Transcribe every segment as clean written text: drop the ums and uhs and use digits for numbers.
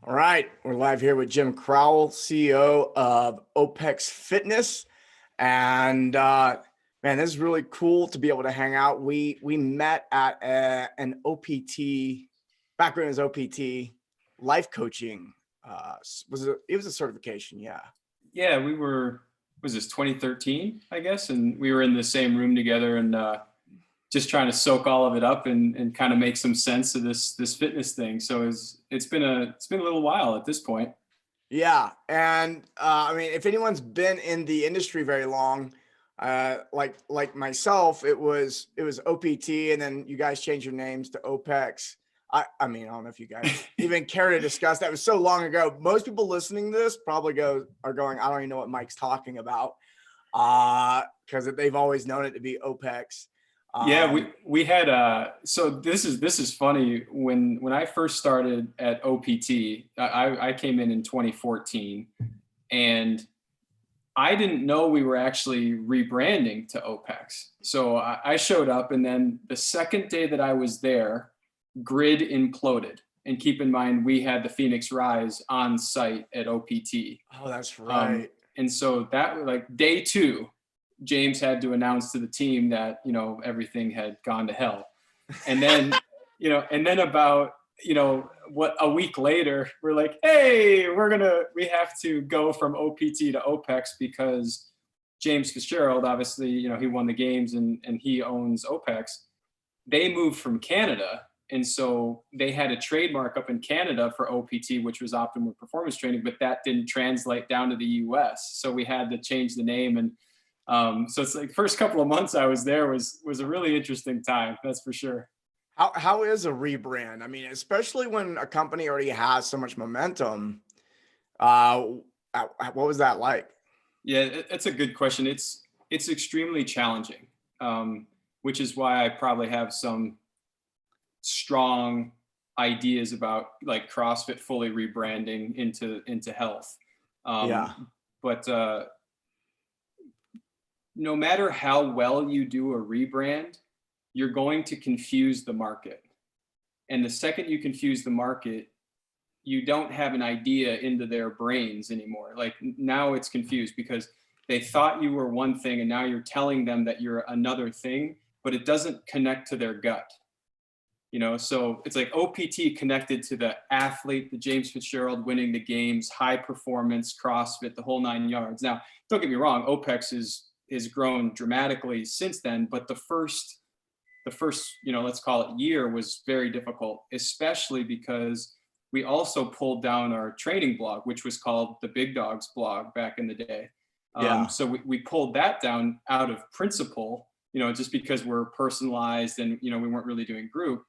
All right, we're live here with Jim Crowell, CEO of OPEX Fitness, and man, this is really cool to be able to hang out. We met at an OPT back when it was OPT life coaching. It was a certification? Yeah. Yeah, was this 2013, I guess? And we were in the same room together and just trying to soak all of it up and kind of make some sense of this fitness thing. So it's been a little while at this point. Yeah, and I mean, if anyone's been in the industry very long, like myself, it was OPT, and then you guys changed your names to OPEX. I mean, I don't know if you guys even care to discuss that. It was so long ago. Most people listening to this probably are going, I don't even know what Mike's talking about, because they've always known it to be OPEX. Yeah, we had so this is funny. When I first started at OPT, I came in 2014, and I didn't know we were actually rebranding to OPEX. So I showed up, and then the second day that I was there, Grid imploded. And keep in mind, we had the Phoenix Rise on site at OPT. Oh, that's right. And so that, like, day two, James had to announce to the team that, everything had gone to hell. And then, about, a week later, we're like, hey, we have to go from OPT to OPEX because James Fitzgerald, obviously, he won the games and he owns OPEX. They moved from Canada. And so they had a trademark up in Canada for OPT, which was Optimum Performance Training, but that didn't translate down to the US. So we had to change the name. And so it's like the first couple of months I was there was a really interesting time. That's for sure. How is a rebrand? I mean, especially when a company already has so much momentum. What was that like? Yeah, that's a good question. It's extremely challenging, which is why I probably have some strong ideas about like CrossFit fully rebranding into health. Yeah. But no matter how well you do a rebrand, you're going to confuse the market. And the second you confuse the market, you don't have an idea into their brains anymore. Like now it's confused because they thought you were one thing and now you're telling them that you're another thing, but it doesn't connect to their gut. So it's like OPT connected to the athlete, the James Fitzgerald winning the games, high performance, CrossFit, the whole 9 yards. Now, don't get me wrong, OPEX is grown dramatically since then, but the first, let's call it year was very difficult, especially because we also pulled down our training blog, which was called the Big Dogs blog back in the day. Yeah. So we pulled that down out of principle, just because we're personalized and, we weren't really doing group.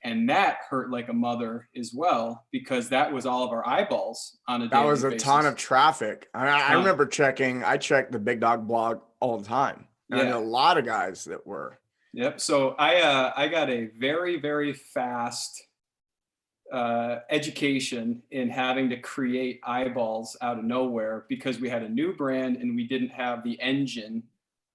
And that hurt like a mother as well, because that was all of our eyeballs on a daily basis. That was a ton of traffic. I remember I checked the Big Dog blog all the time. And I know a lot of guys that were. Yep. So I got a very, very fast education in having to create eyeballs out of nowhere because we had a new brand and we didn't have the engine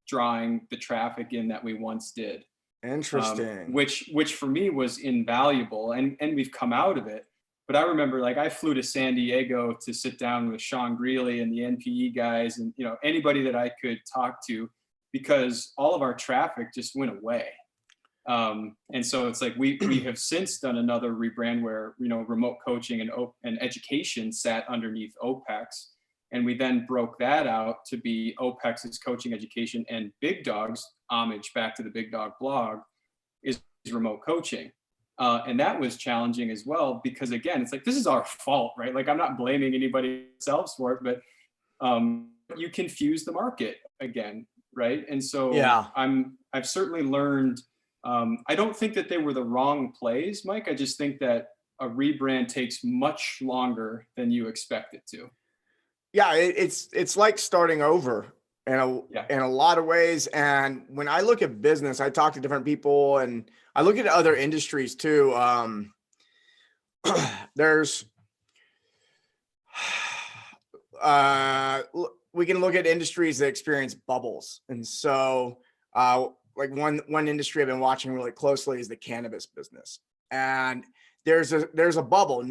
drawing the traffic in that we once did. Interesting. Which for me was invaluable, and we've come out of it. But I remember, like, I flew to San Diego to sit down with Sean Greeley and the NPE guys and anybody that I could talk to, because all of our traffic just went away. And so it's like we have since done another rebrand where remote coaching and education sat underneath OPEX. And we then broke that out to be OPEX's coaching, education, and Big Dogs, homage back to the Big Dog blog, is remote coaching. And that was challenging as well, because again, it's like, this is our fault, right? Like, I'm not blaming anybody else for it, but you confuse the market again, right? And so yeah, I've certainly learned, I don't think that they were the wrong plays, Mike. I just think that a rebrand takes much longer than you expect it to. Yeah, it's like starting over in a lot of ways. And when I look at business, I talk to different people and I look at other industries too. There's we can look at industries that experience bubbles. And so like one industry I've been watching really closely is the cannabis business. And there's a bubble.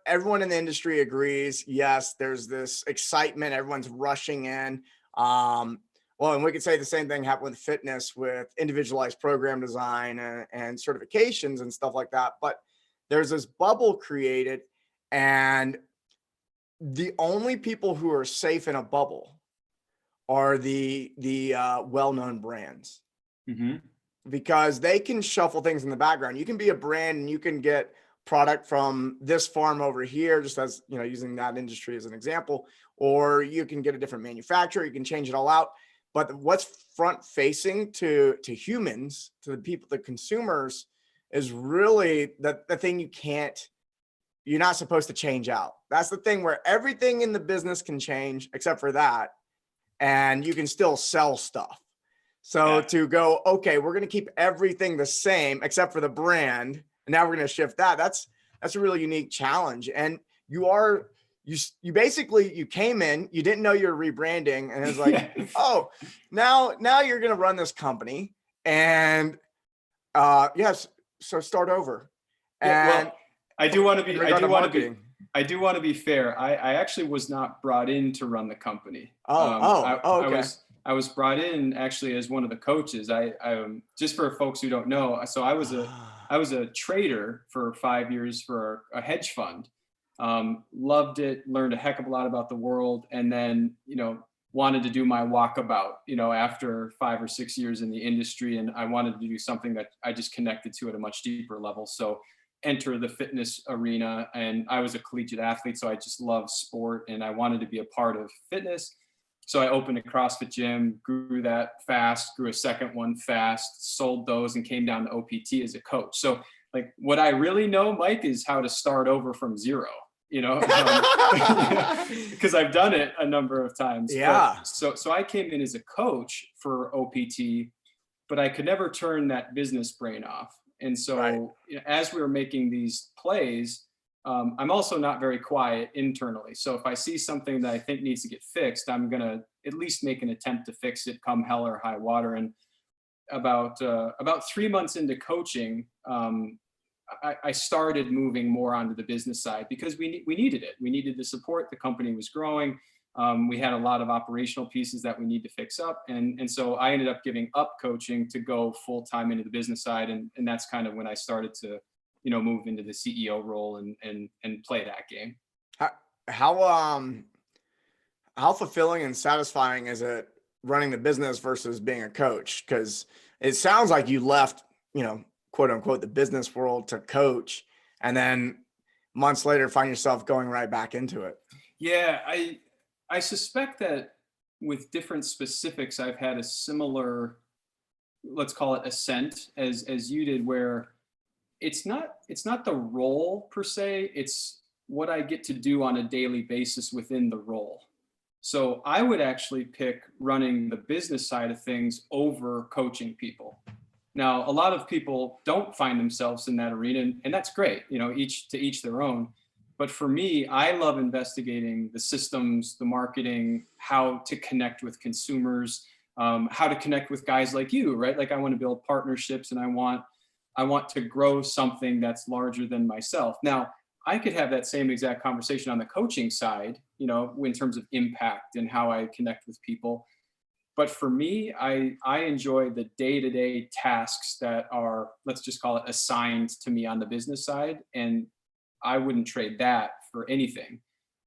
Everyone in the industry agrees. Yes, there's this excitement. Everyone's rushing in. Well, and we could say the same thing happened with fitness, with individualized program design and certifications and stuff like that. But there's this bubble created, and the only people who are safe in a bubble are the well-known brands, Mm-hmm. because they can shuffle things in the background. You can be a brand and you can get product from this farm over here, just as, using that industry as an example, or you can get a different manufacturer, you can change it all out. But what's front facing to humans, to the people, the consumers, is really the thing you're not supposed to change out. That's the thing where everything in the business can change except for that. And you can still sell stuff. So Yeah. to go, okay, we're going to keep everything the same except for the brand, and now we're going to shift that. That's a really unique challenge. And you basically, you came in, you didn't know you're rebranding, and it was like, Yeah. oh, now you're going to run this company, and yes, so start over. Yeah, And well, I do want to be. in regard to marketing. I do want to be fair. I actually was not brought in to run the company. Okay. I was brought in actually as one of the coaches. I just for folks who don't know. So I was a trader for 5 years for a hedge fund. Loved it. Learned a heck of a lot about the world, and then wanted to do my walkabout. After 5 or 6 years in the industry, and I wanted to do something that I just connected to at a much deeper level. So enter the fitness arena, and I was a collegiate athlete, so I just love sport and I wanted to be a part of fitness. So I opened a CrossFit gym, grew that fast, grew a second one fast, sold those, and came down to OPT as a coach. So like what I really know, Mike, is how to start over from zero, because I've done it a number of times. Yeah. But so I came in as a coach for OPT, but I could never turn that business brain off. And so Right. As we were making these plays, I'm also not very quiet internally. So if I see something that I think needs to get fixed, I'm going to at least make an attempt to fix it come hell or high water. And about 3 months into coaching, I started moving more onto the business side because we needed it. We needed the support. The company was growing. We had a lot of operational pieces that we need to fix up. And so I ended up giving up coaching to go full time into the business side. And that's kind of when I started to, move into the CEO role and play that game. How fulfilling and satisfying is it running the business versus being a coach? Because it sounds like you left, quote unquote, the business world to coach, and then months later find yourself going right back into it. Yeah, I suspect that with different specifics, I've had a similar, let's call it ascent as you did, where it's not the role per se, it's what I get to do on a daily basis within the role. So I would actually pick running the business side of things over coaching people. Now, a lot of people don't find themselves in that arena, and that's great, each to each their own. But for me, I love investigating the systems, the marketing, how to connect with consumers, how to connect with guys like you, right? Like I want to build partnerships, and I want to grow something that's larger than myself. Now, I could have that same exact conversation on the coaching side, in terms of impact and how I connect with people. But for me, I enjoy the day-to-day tasks that are, let's just call it, assigned to me on the business side. And I wouldn't trade that for anything.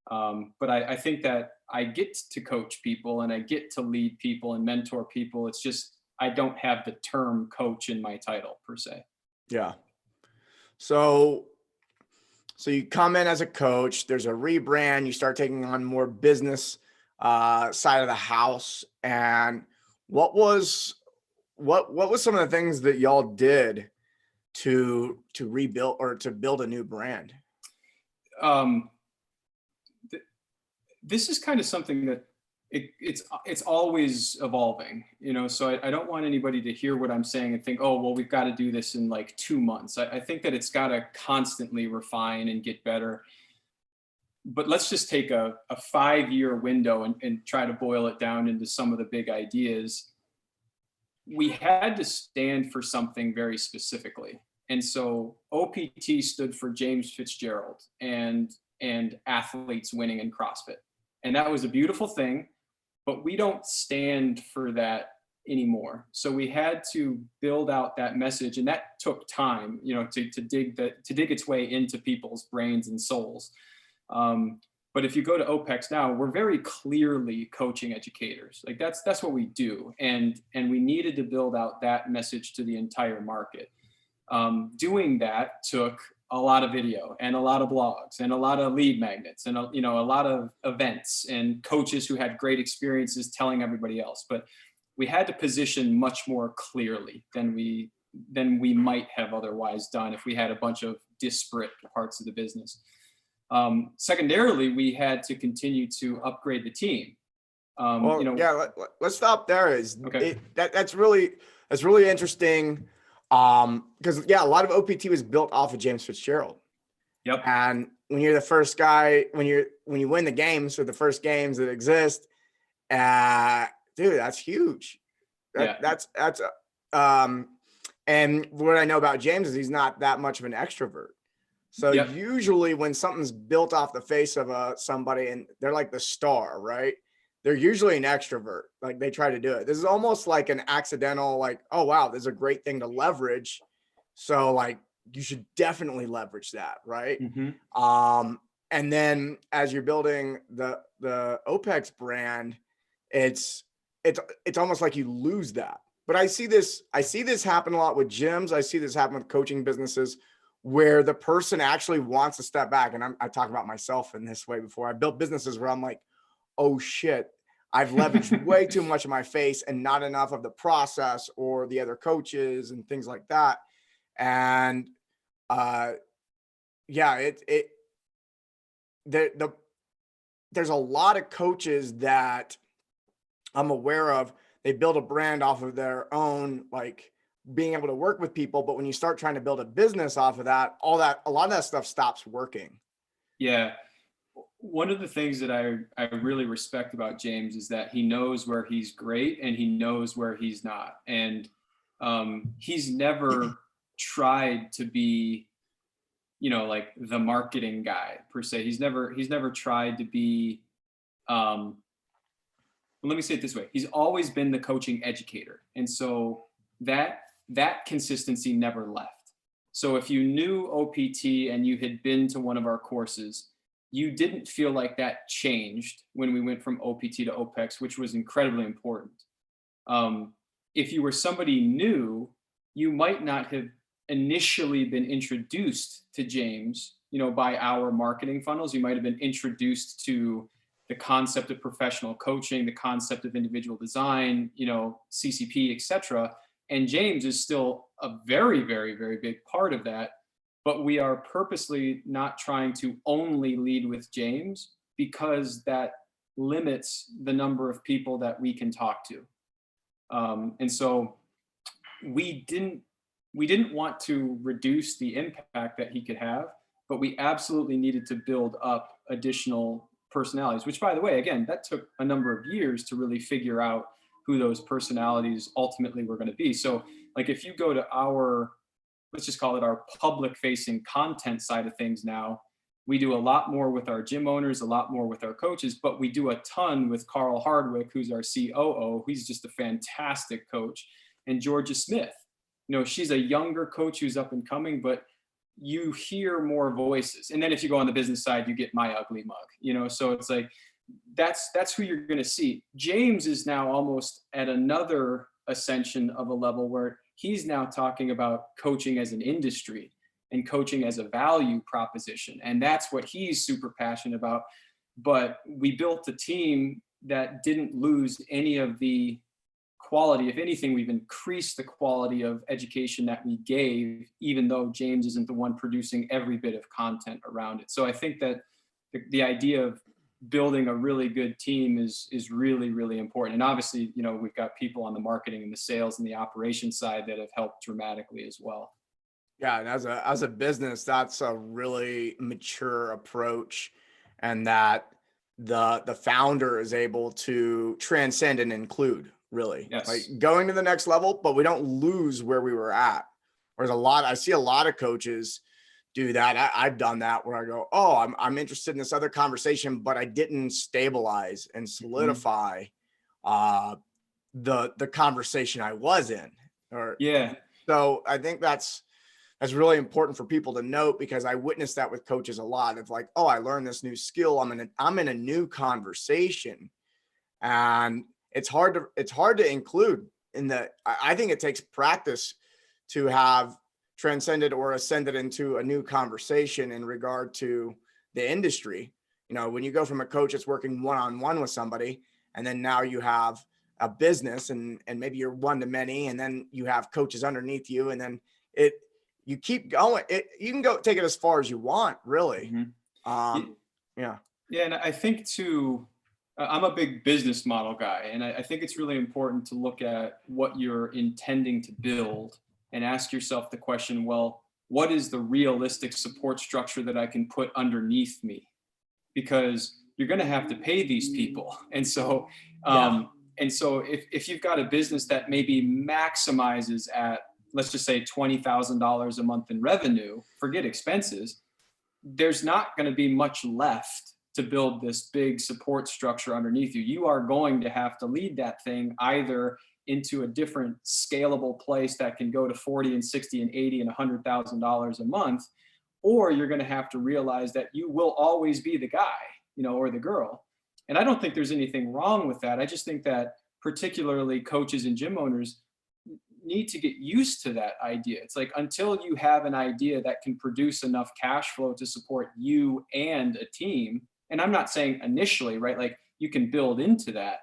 But I think that I get to coach people and I get to lead people and mentor people. It's just, I don't have the term coach in my title per se. Yeah. So you come in as a coach, there's a rebrand, you start taking on more business side of the house. And what was some of the things that y'all did to rebuild or to build a new brand? This is kind of something that it's always evolving, so I don't want anybody to hear what I'm saying and think, oh, well, we've got to do this in like 2 months. I think that it's got to constantly refine and get better. But let's just take a 5-year window and try to boil it down into some of the big ideas. We had to stand for something very specifically. And so OPT stood for James Fitzgerald and athletes winning in CrossFit. And that was a beautiful thing, but we don't stand for that anymore. So we had to build out that message, and that took time, to dig its way into people's brains and souls. But if you go to OPEX now, we're very clearly coaching educators. Like that's what we do, and we needed to build out that message to the entire market. Doing that took a lot of video and a lot of blogs and a lot of lead magnets and a lot of events and coaches who had great experiences telling everybody else. But we had to position much more clearly than we might have otherwise done if we had a bunch of disparate parts of the business. Secondarily, we had to continue to upgrade the team. Let's stop there. Okay. That's really interesting. Because a lot of OPT was built off of James Fitzgerald. Yep. And when you're the first guy, when you win the games or the first games that exist, dude, that's huge. And what I know about James is he's not that much of an extrovert. So usually when something's built off the face of somebody and they're like the star, right? They're usually an extrovert. Like they try to do it. This is almost like an accidental, like, oh, wow, this is a great thing to leverage. So like, you should definitely leverage that. Right. Mm-hmm. And then as you're building the OPEX brand, it's almost like you lose that. But I see this happen a lot with gyms. I see this happen with coaching businesses where the person actually wants to step back. And I talk about myself in this way before. I built businesses where I'm like, oh shit, I've leveraged way too much of my face and not enough of the process or the other coaches and things like that. And there's a lot of coaches that I'm aware of. They build a brand off of their own, like being able to work with people. But when you start trying to build a business off of that, a lot of that stuff stops working. Yeah. One of the things that I really respect about James is that he knows where he's great and he knows where he's not. And he's never tried to be, like the marketing guy per se. He's never tried to be, let me say it this way. He's always been the coaching educator. And so that consistency never left. So if you knew OPT and you had been to one of our courses, you didn't feel like that changed when we went from OPT to OPEX, which was incredibly important. If you were somebody new, you might not have initially been introduced to James, by our marketing funnels. You might have been introduced to the concept of professional coaching, the concept of individual design, CCP, etc. And James is still a very, very, very big part of that. But we are purposely not trying to only lead with James because that limits the number of people that we can talk to. And so we didn't want to reduce the impact that he could have, but we absolutely needed to build up additional personalities, which, by the way, again, that took a number of years to really figure out who those personalities ultimately were going to be. So like if you go to let's just call it our public facing content side of things now, we do a lot more with our gym owners, a lot more with our coaches, but we do a ton with Carl Hardwick, who's our COO. He's just a fantastic coach. And Georgia Smith, she's a younger coach who's up and coming, but you hear more voices. And then if you go on the business side, you get my ugly mug, so it's like, that's who you're going to see. James is now almost at another ascension of a level where he's now talking about coaching as an industry and coaching as a value proposition. And that's what he's super passionate about. But we built a team that didn't lose any of the quality. If anything, we've increased the quality of education that we gave, even though James isn't the one producing every bit of content around it. So I think that the idea of building a really good team is really, really important. And obviously, we've got people on the marketing and the sales and the operations side that have helped dramatically as well. Yeah, and as a business, that's a really mature approach, and that the founder is able to transcend and include, really. Yes. Like going to the next level, but we don't lose where we were at. Whereas I see a lot of coaches do that. I've done that where I go, oh, I'm interested in this other conversation, but I didn't stabilize and Mhm. solidify uh, the conversation I was in. Or Yeah. so I think that's really important for people to note, because I witnessed that with coaches a lot. Of like, oh, I learned this new skill. I'm in a new conversation, and it's hard to include in the. I think it takes practice to have transcended or ascended into a new conversation in regard to the industry. You know, when you go from a coach that's working one on one with somebody, and then now you have a business, and maybe you're one to many, and then you have coaches underneath you, and then it you keep going. You can go take it as far as you want, really. Mhm. Um, yeah, Yeah, and I think too, I'm a big business model guy, and I think it's really important to look at what you're intending to build and ask yourself the question, well, what is the realistic support structure that I can put underneath me? Because you're going to have to pay these people, and so yeah, if you've got a business that maybe maximizes at, let's just say, $20,000 a month in revenue, forget expenses, there's not going to be much left to build this big support structure underneath you. You are going to have to lead that thing either into a different scalable place that can go to 40 and 60 and 80 and $100,000 a month, or you're going to have to realize that you will always be the guy, or the girl. And I don't think there's anything wrong with that. I just think that particularly coaches and gym owners need to get used to that idea. It's like, until you have an idea that can produce enough cash flow to support you and a team, and I'm not saying initially, right? Like, you can build into that,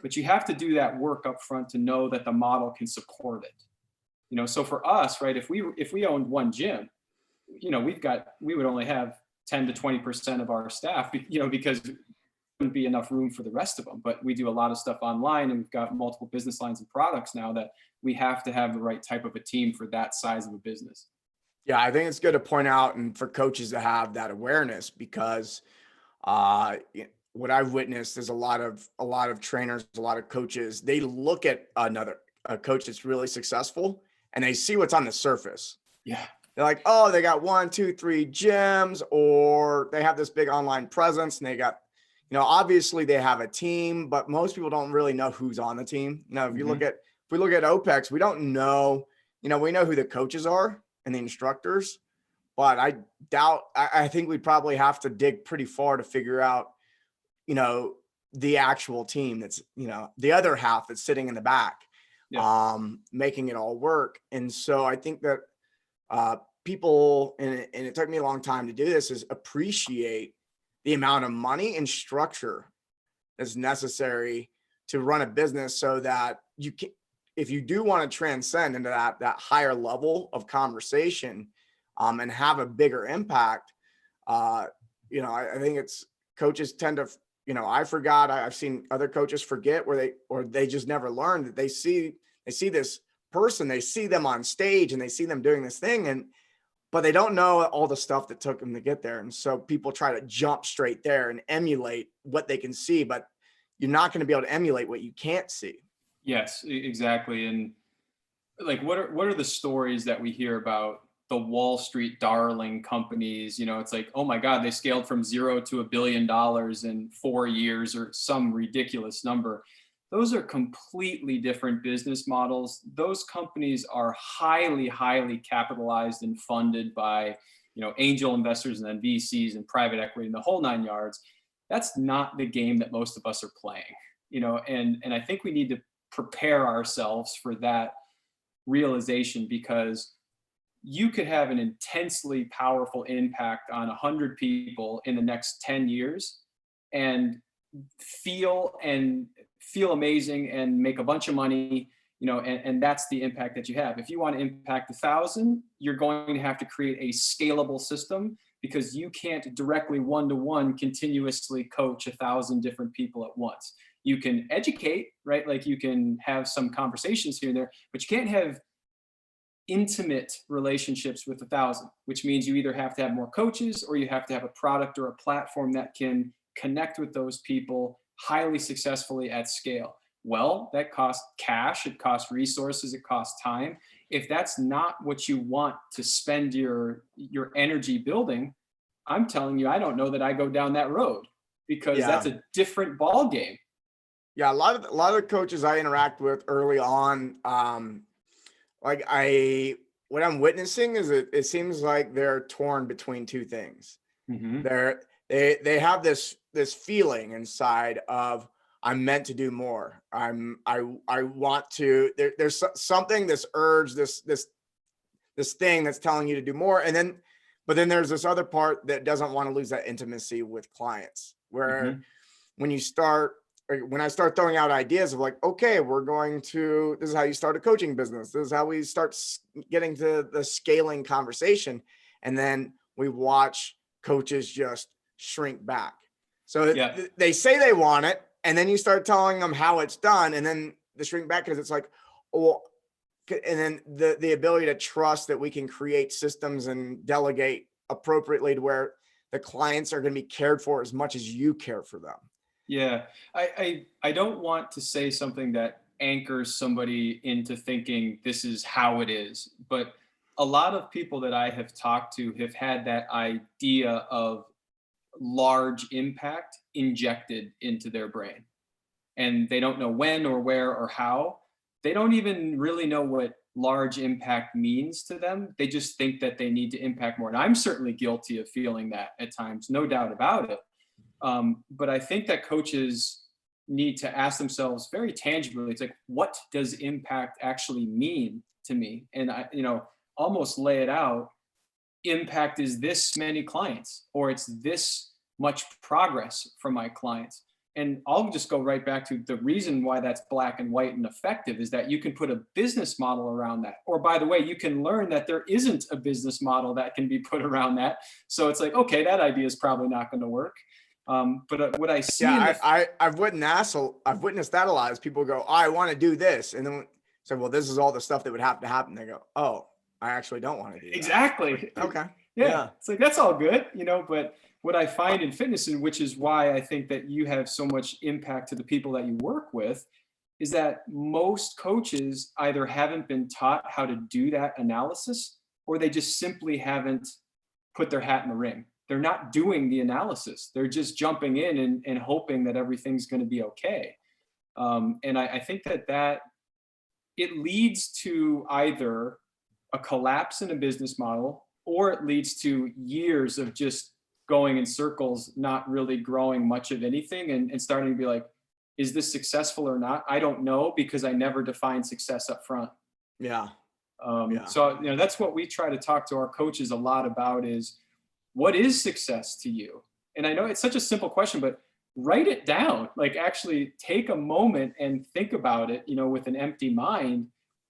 but you have to do that work up front to know that the model can support it. So for us, right, if we owned one gym, we would only have 10 to 20% of our staff, because wouldn't be enough room for the rest of them. But we do a lot of stuff online, and we've got multiple business lines and products now that we have to have the right type of a team for that size of a business. yeah. I think it's good to point out and for coaches to have that awareness, because what I've witnessed is a lot of trainers, a lot of coaches, they look at a coach that's really successful, and they see what's on the surface. Yeah. They're like, oh, they got one, two, three gyms, or they have this big online presence, and they got, obviously they have a team, but most people don't really know who's on the team. Hmm. If we look at OPEX, we don't know, we know who the coaches are and the instructors, but I think we'd probably have to dig pretty far to figure out, you know, the actual team that's, the other half that's sitting in the back, Yeah. making it all work. And so I think that people, and it took me a long time to do this, is appreciate the amount of money and structure that's necessary to run a business, so that you can, if you do want to transcend into that higher level of conversation, and have a bigger impact, uh, I think it's coaches tend to, I forgot, I've seen other coaches forget, or they just never learned that they see this person, they see them on stage, and they see them doing this thing, but they don't know all the stuff that took them to get there. And so people try to jump straight there and emulate what they can see, but you're not going to be able to emulate what you can't see. Yes, exactly. And like, what are the stories that we hear about the Wall Street darling companies? It's like, oh my God, they scaled from zero to $1 billion in 4 years, or some ridiculous number. Those are completely different business models. Those companies are highly, highly capitalized and funded by, angel investors and then VCs and private equity and the whole nine yards. That's not the game that most of us are playing, and I think we need to prepare ourselves for that realization, because you could have an intensely powerful impact on 100 people in the next 10 years and feel amazing and make a bunch of money, and that's the impact that you have. If you want to impact 1,000, you're going to have to create a scalable system, because you can't directly one-to-one continuously coach 1,000 different people at once. You can educate, right? Like, you can have some conversations here and there, but you can't have intimate relationships with 1,000, which means you either have to have more coaches, or you have to have a product or a platform that can connect with those people highly successfully at scale. Well, that costs cash, it costs resources, it costs time. if that's not what you want to spend your energy building, I'm telling you, I don't know that I go down that road, because Yeah. that's a different ball game. Yeah. A lot of coaches I interact with early on, like what I'm witnessing is it seems like they're torn between two things. Hmm. They have this feeling inside of, I'm meant to do more. I want to, there's something, this urge, this thing that's telling you to do more. But then there's this other part that doesn't want to lose that intimacy with clients, where Hmm. when you start, or when I start throwing out ideas of like, okay, this is how you start a coaching business. This is how we start getting to the scaling conversation. And then we watch coaches just shrink back. So Yeah. they say they want it, and then you start telling them how it's done, and then they shrink back because it's like, oh, and then the ability to trust that we can create systems and delegate appropriately to where the clients are going to be cared for as much as you care for them. Yeah, I don't want to say something that anchors somebody into thinking this is how it is, but a lot of people that I have talked to have had that idea of large impact injected into their brain, and they don't know when or where or how. They don't even really know what large impact means to them. They just think that they need to impact more. And I'm certainly guilty of feeling that at times, no doubt about it. But I think that coaches need to ask themselves very tangibly, it's like, what does impact actually mean to me? And almost lay it out. Impact is this many clients, or it's this much progress from my clients. And I'll just go right back to the reason why that's black and white and effective is that you can put a business model around that. Or by the way, you can learn that there isn't a business model that can be put around that. So it's like, okay, that idea is probably not going to work. But what I see in Yeah, the I've witnessed that a lot, as people go, oh, I want to do this, and then say, well, this is all the stuff that would have to happen. They go, oh, I actually don't want to do that. Like, exactly. okay, Yeah, yeah, it's like that's all good, but what I find in fitness, and which is why I think that you have so much impact to the people that you work with, is that most coaches either haven't been taught how to do that analysis, or they just simply haven't put their hat in the ring. They're not doing the analysis. They're just jumping in and hoping that everything's going to be okay. And I think that it leads to either a collapse in a business model, or it leads to years of just going in circles, not really growing much of anything, and starting to be like, is this successful or not? I don't know, because I never defined success up front. yeah, yeah, So that's what we try to talk to our coaches a lot about is, what is success to you? And I know it's such a simple question, but write it down. Like, actually take a moment and think about it, with an empty mind,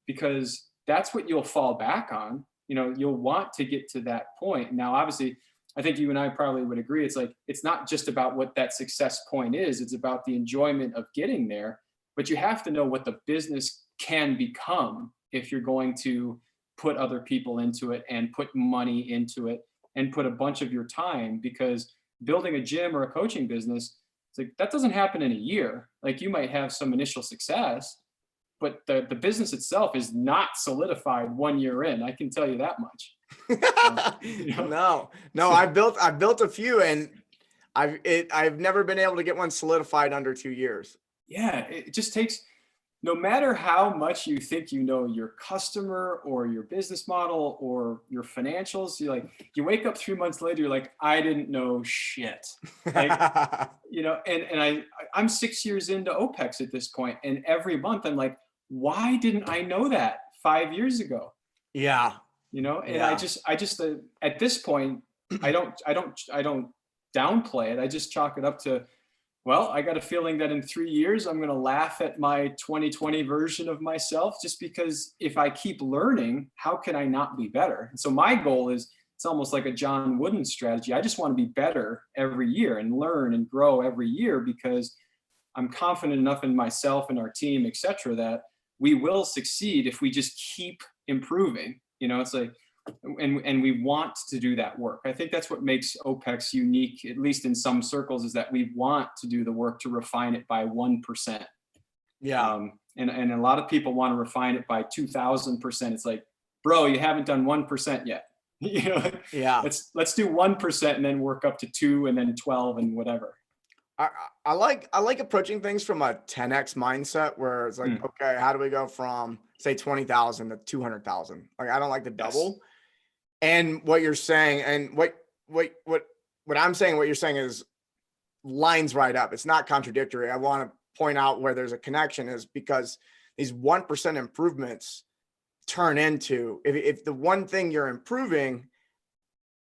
because that's what you'll fall back on. You'll want to get to that point. Now, obviously, I think you and I probably would agree. It's like, it's not just about what that success point is. It's about the enjoyment of getting there, but you have to know what the business can become if you're going to put other people into it and put money into it and put a bunch of your time, because building a gym or a coaching business, it's like, that doesn't happen in a year. Like, you might have some initial success, but the business itself is not solidified 1 year in. I can tell you that much. no, So, I've built a few, and I've never been able to get one solidified under 2 years. yeah, it just takes, no matter how much you think your customer or your business model or your financials, you wake up 3 months later, you're like, I didn't know shit. Like, I'm 6 years into OPEX at this point, and every month I'm like, why didn't I know that 5 years ago? Yeah, And yeah. I just at this point, I don't downplay it. I just chalk it up to, well, I got a feeling that in 3 years, I'm going to laugh at my 2020 version of myself, just because if I keep learning, how can I not be better? And so my goal is, it's almost like a John Wooden strategy. I just want to be better every year and learn and grow every year, because I'm confident enough in myself and our team, et cetera, that we will succeed if we just keep improving. It's like, and we want to do that work. I think that's what makes OPEX unique, at least in some circles, is that we want to do the work to refine it by 1%. Yeah. And a lot of people want to refine it by 2,000%. It's like, bro, you haven't done 1% yet. You know, Yeah. let's do 1% and then work up to 2 and then 12 and whatever. I like approaching things from a 10x mindset where it's like, Mm, okay, how do we go from say 20,000 to 200,000? Like I don't like to yes. double. And what you're saying and what I'm saying, what you're saying is lines right up. It's not contradictory. I want to point out where there's a connection is because these 1% improvements turn into if the one thing you're improving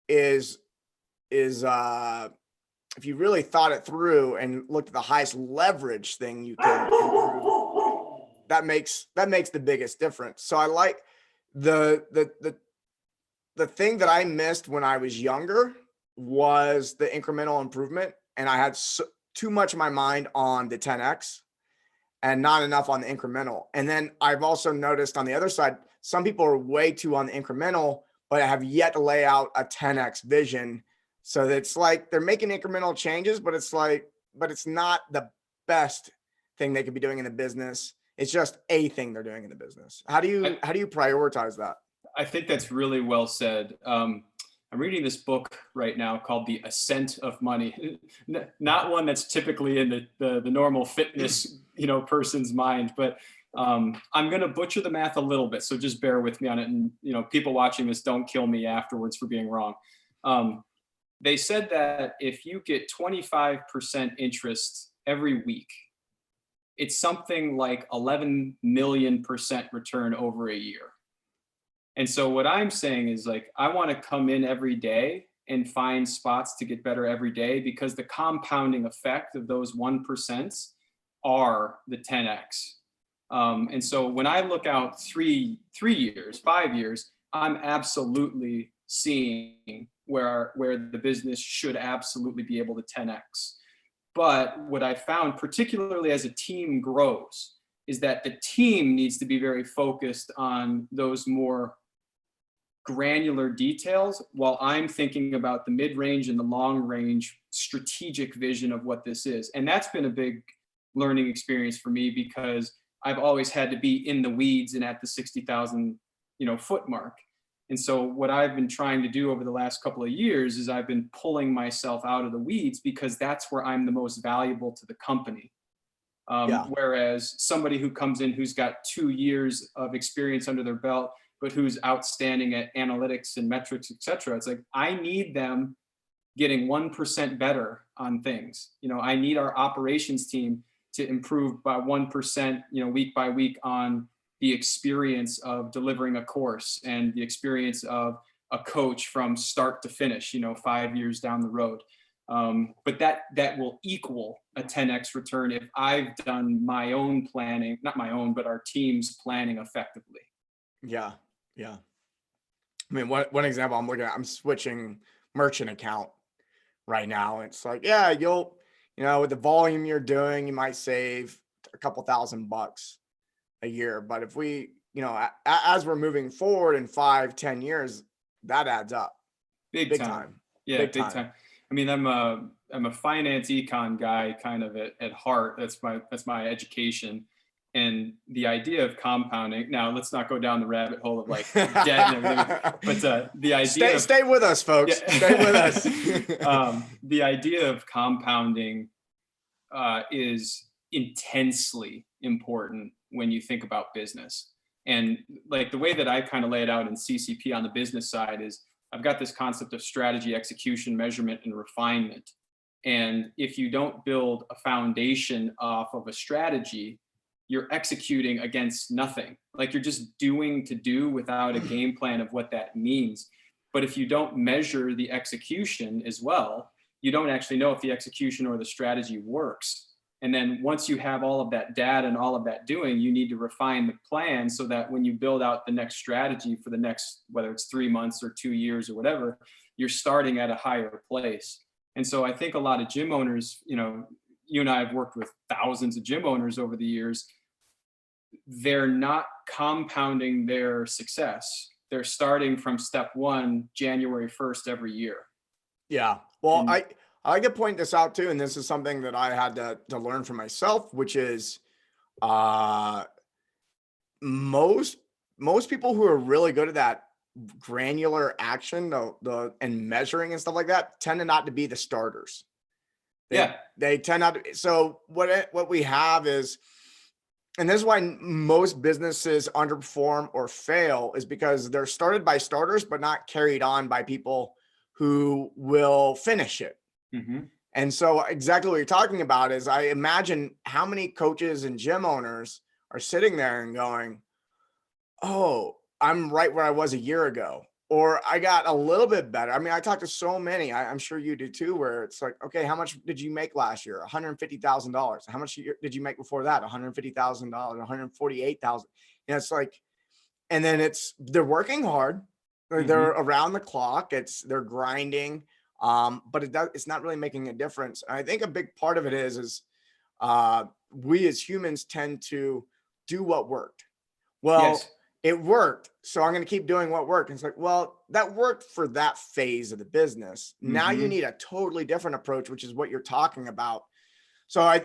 is if you really thought it through and looked at the highest leverage thing you can improve, that makes the biggest difference. So I like the thing that I missed when I was younger was the incremental improvement, and I had too much of my mind on the 10x and not enough on the incremental. And then I've also noticed on the other side, some people are way too on the incremental, but have yet to lay out a 10x vision. So it's like they're making incremental changes, but it's not the best thing they could be doing in the business. It's just a thing they're doing in the business. How do you prioritize that? I think that's really well said. I'm reading this book right now called The Ascent of Money. Not one that's typically in the normal fitness, person's mind, but I'm going to butcher the math a little bit. So just bear with me on it. And, people watching this, don't kill me afterwards for being wrong. They said that if you get 25% interest every week, it's something like 11 million% return over a year. And so what I'm saying is like, I want to come in every day and find spots to get better every day because the compounding effect of those 1% are the 10x. And so when I look out 3 years, 5 years, I'm absolutely seeing where the business should absolutely be able to 10x. But what I found, particularly as a team grows, is that the team needs to be very focused on those more granular details while I'm thinking about the mid-range and the long-range strategic vision of what this is. And that's been a big learning experience for me because I've always had to be in the weeds and at the 60,000, foot mark. And so what I've been trying to do over the last couple of years is I've been pulling myself out of the weeds because that's where I'm the most valuable to the company. Whereas somebody who comes in who's got 2 years of experience under their belt, but who's outstanding at analytics and metrics, et cetera. It's like, I need them getting 1% better on things. I need our operations team to improve by 1%, week by week on the experience of delivering a course and the experience of a coach from start to finish, 5 years down the road. But that will equal a 10x return if I've done my own planning, not my own, but our team's planning effectively. Yeah. I mean, one example I'm looking at, I'm switching merchant account right now. It's like, yeah, you'll, with the volume you're doing, you might save a couple $1,000 a year. But if we, as we're moving forward in 5-10 years, that adds up. Big time. Yeah, big time. I mean, I'm a finance econ guy kind of at heart. That's my education. And the idea of compounding, now let's not go down the rabbit hole of like debt and everything, but the idea stay with us, folks. Yeah. Stay with us. The idea of compounding is intensely important when you think about business. And like the way that I kind of lay it out in CCP on the business side is I've got this concept of strategy, execution, measurement, and refinement. And if you don't build a foundation off of a strategy, you're executing against nothing. Like you're just doing to do without a game plan of what that means. But if you don't measure the execution as well, you don't actually know if the execution or the strategy works. And then once you have all of that data and all of that doing, you need to refine the plan so that when you build out the next strategy for the next, whether it's 3 months or 2 years or whatever, you're starting at a higher place. And so I think a lot of gym owners, you and I have worked with thousands of gym owners over the years. They're not compounding their success. They're starting from step 1, January 1st every year. Yeah. Well, I like to point this out too. And this is something that I had to learn for myself, which is most most people who are really good at that granular action, and measuring and stuff like that, tend to not to be the starters. Yeah. They tend not to. So what we have is, and this is why most businesses underperform or fail, is because they're started by starters, but not carried on by people who will finish it. Mm-hmm. And so exactly what you're talking about is, I imagine how many coaches and gym owners are sitting there and going, oh, I'm right where I was a year ago, or I got a little bit better. I mean, I talked to so many, I'm sure you do too, where it's like, okay, how much did you make last year? $150,000. How much did you make before that? $150,000, $148,000. It's like, and then they're working hard. They're around the clock. They're grinding. But it's not really making a difference. And I think a big part of it is we as humans tend to do what worked. Well, Yes. it worked, so I'm going to keep doing what worked. And it's like, well, that worked for that phase of the business. Now you need a totally different approach, which is what you're talking about. So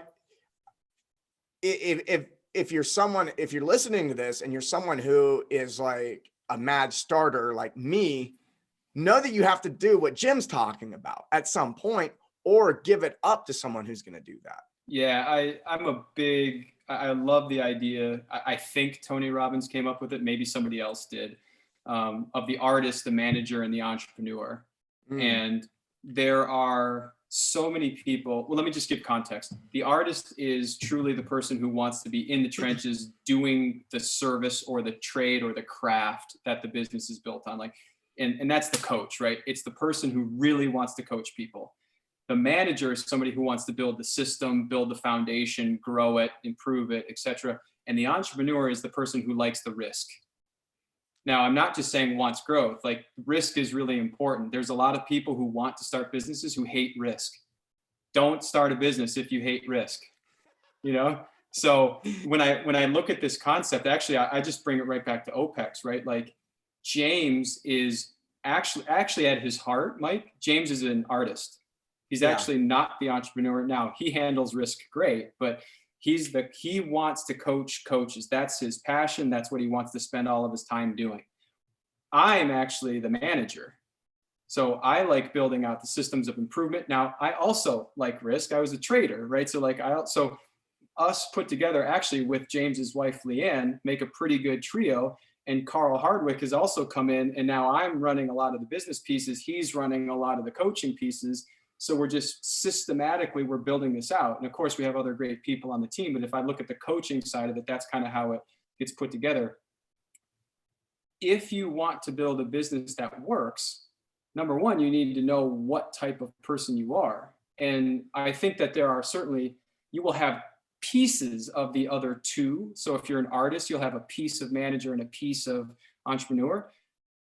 if you're listening to this and you're someone who is like a mad starter like me, know that you have to do what Jim's talking about at some point, or give it up to someone who's going to do that. Yeah, I love the idea. I think Tony Robbins came up with it. Maybe somebody else did, of the artist, the manager, and the entrepreneur. And there are so many people. Well, let me just give context. The artist is truly the person who wants to be in the trenches doing the service or the trade or the craft that the business is built on. And that's the coach, right? It's the person who really wants to coach people. The manager is somebody who wants to build the system, build the foundation, grow it, improve it, etc. And the entrepreneur is the person who likes the risk. Now, I'm not just saying wants growth. Like, risk is really important. There's a lot of people who want to start businesses who hate risk. Don't start a business if you hate risk. So when I look at this concept, actually, I just bring it right back to OPEX, right? Like, James is actually at his heart, Mike, James is an artist. He's actually not the entrepreneur. Now, he handles risk great, but he wants to coach coaches. That's his passion. That's what he wants to spend all of his time doing. I'm actually the manager. So I like building out the systems of improvement. Now, I also like risk. I was a trader, right? So us put together, actually, with James's wife, Leanne, make a pretty good trio. And Carl Hardwick has also come in, and now I'm running a lot of the business pieces. He's running a lot of the coaching pieces. So we're just systematically, we're building this out. And of course, we have other great people on the team. But if I look at the coaching side of it, that's kind of how it gets put together. If you want to build a business that works, number one, you need to know what type of person you are. And I think that there are certainly, you will have pieces of the other two. So if you're an artist, you'll have a piece of manager and a piece of entrepreneur.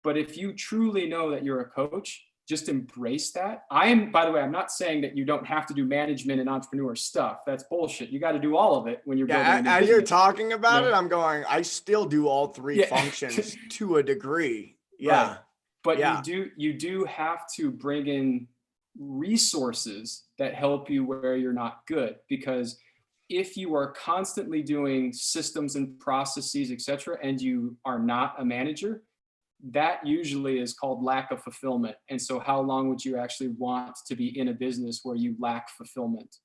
But if you truly know that you're a coach, just embrace that. By the way, I'm not saying that you don't have to do management and entrepreneur stuff. That's bullshit. You got to do all of it when you're building a new as business. you're talking about it, I'm going, I still do all three functions to a degree. Yeah. Right. But you do have to bring in resources that help you where you're not good, because if you are constantly doing systems and processes, etc., and you are not a manager, that usually is called lack of fulfillment. And so how long would you actually want to be in a business where you lack fulfillment?